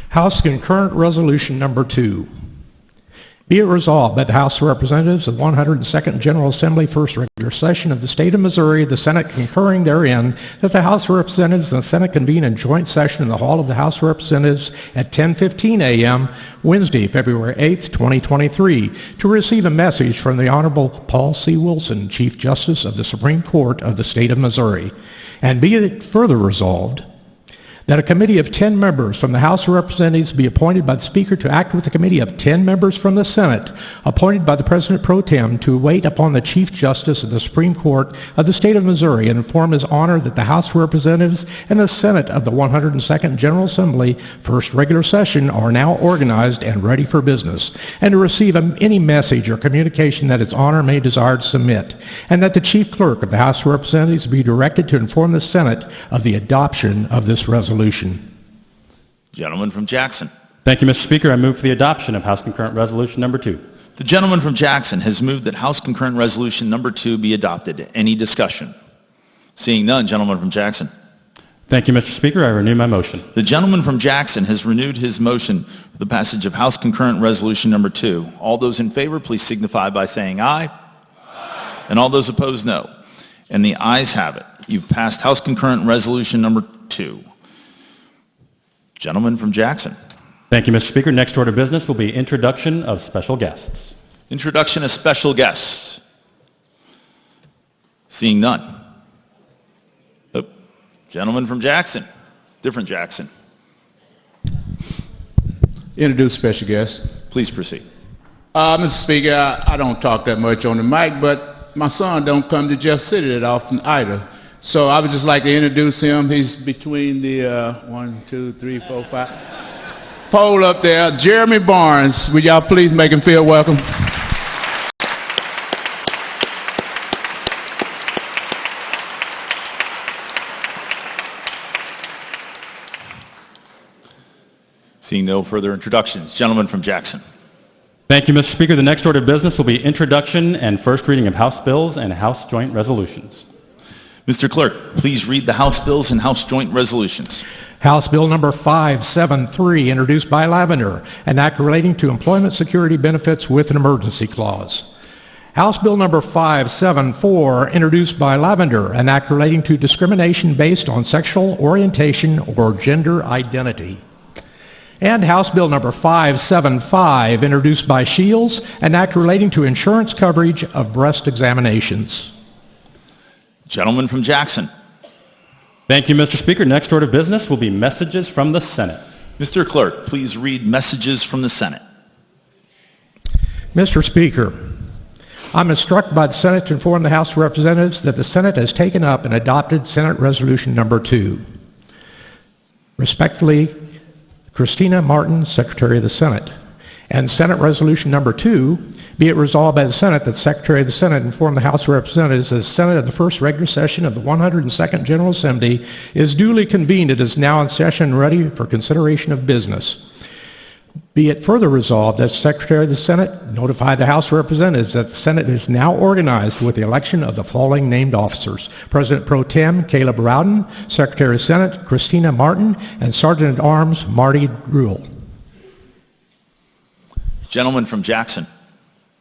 D: House concurrent resolution number 2. Be it resolved by the House of Representatives of the 102nd General Assembly, first regular session of the State of Missouri, the Senate concurring therein, that the House of Representatives and the Senate convene in joint session in the Hall of the House of Representatives at 10:15 a.m. Wednesday, February 8th, 2023, to receive a message from the Honorable Paul C. Wilson, Chief Justice of the Supreme Court of the State of Missouri. And be it further resolved that a committee of 10 members from the House of Representatives be appointed by the Speaker to act with a committee of 10 members from the Senate, appointed by the President pro tem, to wait upon the Chief Justice of the Supreme Court of the State of Missouri and inform His Honor that the House of Representatives and the Senate of the 102nd General Assembly, first regular session, are now organized and ready for business, and to receive any message or communication that Its Honor may desire to submit, and that the Chief Clerk of the House of Representatives be directed to inform the Senate of the adoption of this resolution.
M: Gentleman from Jackson.
E: Thank you, Mr. Speaker. I move for the adoption of House concurrent resolution number 2.
M: The gentleman from Jackson has moved that House concurrent resolution number 2 be adopted. Any discussion? Seeing none. Gentleman from Jackson.
E: Thank you, Mr. Speaker. I renew my motion.
M: The gentleman from Jackson has renewed his motion for the passage of House concurrent resolution number 2. All those in favor, please signify by saying aye. Aye. And all those opposed, no. And the ayes have it. You've passed House concurrent resolution number 2. Gentleman from Jackson.
E: Thank you, Mr. Speaker. Next order of business will be introduction of special guests.
M: Introduction of special guests. Seeing none. Oh, gentleman from Jackson. Different Jackson.
T: Introduce special guests.
M: Please proceed.
T: Mr. Speaker, I don't talk that much on the mic, but my son don't come to Jeff City that often either. So I would just like to introduce him. He's between the 1, 2, 3, 4, 5 pole up there. Jeremy Barnes. Would y'all please make him feel welcome?
M: Seeing no further introductions, gentleman from Jackson.
E: Thank you, Mr. Speaker. The next order of business will be introduction and first reading of House bills and House joint resolutions.
M: Mr. Clerk, please read the House bills and House joint resolutions.
D: House Bill number 573, introduced by Lavender, an act relating to employment security benefits with an emergency clause. House Bill number 574, introduced by Lavender, an act relating to discrimination based on sexual orientation or gender identity. And House Bill number 575, introduced by Shields, an act relating to insurance coverage of breast examinations.
M: Gentleman from Jackson.
E: Thank you, Mr. Speaker. Next order of business will be messages from the Senate.
M: Mr. Clerk, please read messages from the Senate.
D: Mr. Speaker, I'm instructed by the Senate to inform the House of Representatives that the Senate has taken up and adopted Senate Resolution number 2. Respectfully, Christina Martin, Secretary of the Senate. And Senate Resolution number 2, be it resolved by the Senate that the Secretary of the Senate inform the House of Representatives that the Senate of the first regular session of the 102nd General Assembly is duly convened. It is now in session ready for consideration of business. Be it further resolved that the Secretary of the Senate notify the House of Representatives that the Senate is now organized with the election of the following named officers: President Pro Tem Caleb Rowden, Secretary of the Senate Christina Martin, and Sergeant at Arms Marty Rule.
M: Gentleman from Jackson.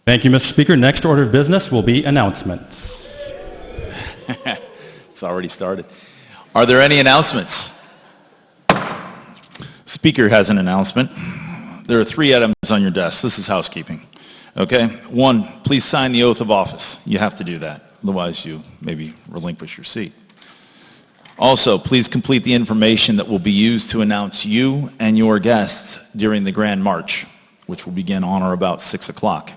E: Thank you, Mr. Speaker. Next order of business will be announcements.
M: It's already started. Are there any announcements? Speaker has an announcement. There are 3 items on your desk. This is housekeeping. Okay? 1, please sign the oath of office. You have to do that. Otherwise, you maybe relinquish your seat. Also, please complete the information that will be used to announce you and your guests during the Grand March, which will begin on or about 6 o'clock.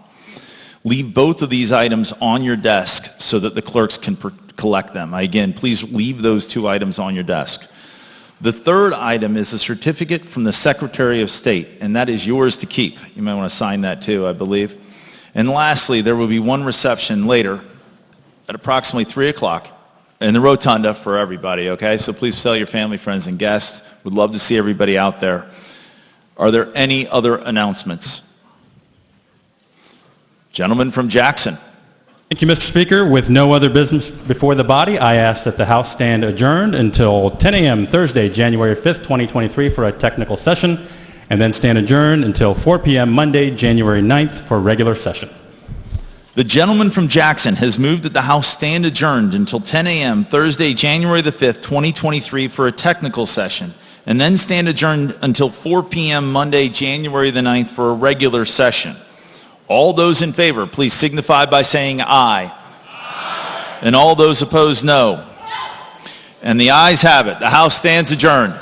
M: Leave both of these items on your desk so that the clerks can collect them. Again, please leave those 2 items on your desk. The 3rd item is a certificate from the Secretary of State, and that is yours to keep. You might want to sign that too, I believe. And lastly, there will be one reception later at approximately 3 o'clock in the rotunda for everybody, okay? So please tell your family, friends, and guests. We'd love to see everybody out there. Are there any other announcements? Gentleman from Jackson.
E: Thank you, Mr. Speaker. With no other business before the body, I ask that the House stand adjourned until 10 a.m. Thursday, January 5th, 2023 for a technical session, and then stand adjourned until 4 p.m. Monday, January 9th for a regular session.
M: The gentleman from Jackson has moved that the House stand adjourned until 10 a.m. Thursday, January the 5th, 2023 for a technical session, and then stand adjourned until 4 p.m. Monday, January the 9th for a regular session. All those in favor, please signify by saying aye. Aye. And all those opposed, no. And the ayes have it. The House stands adjourned.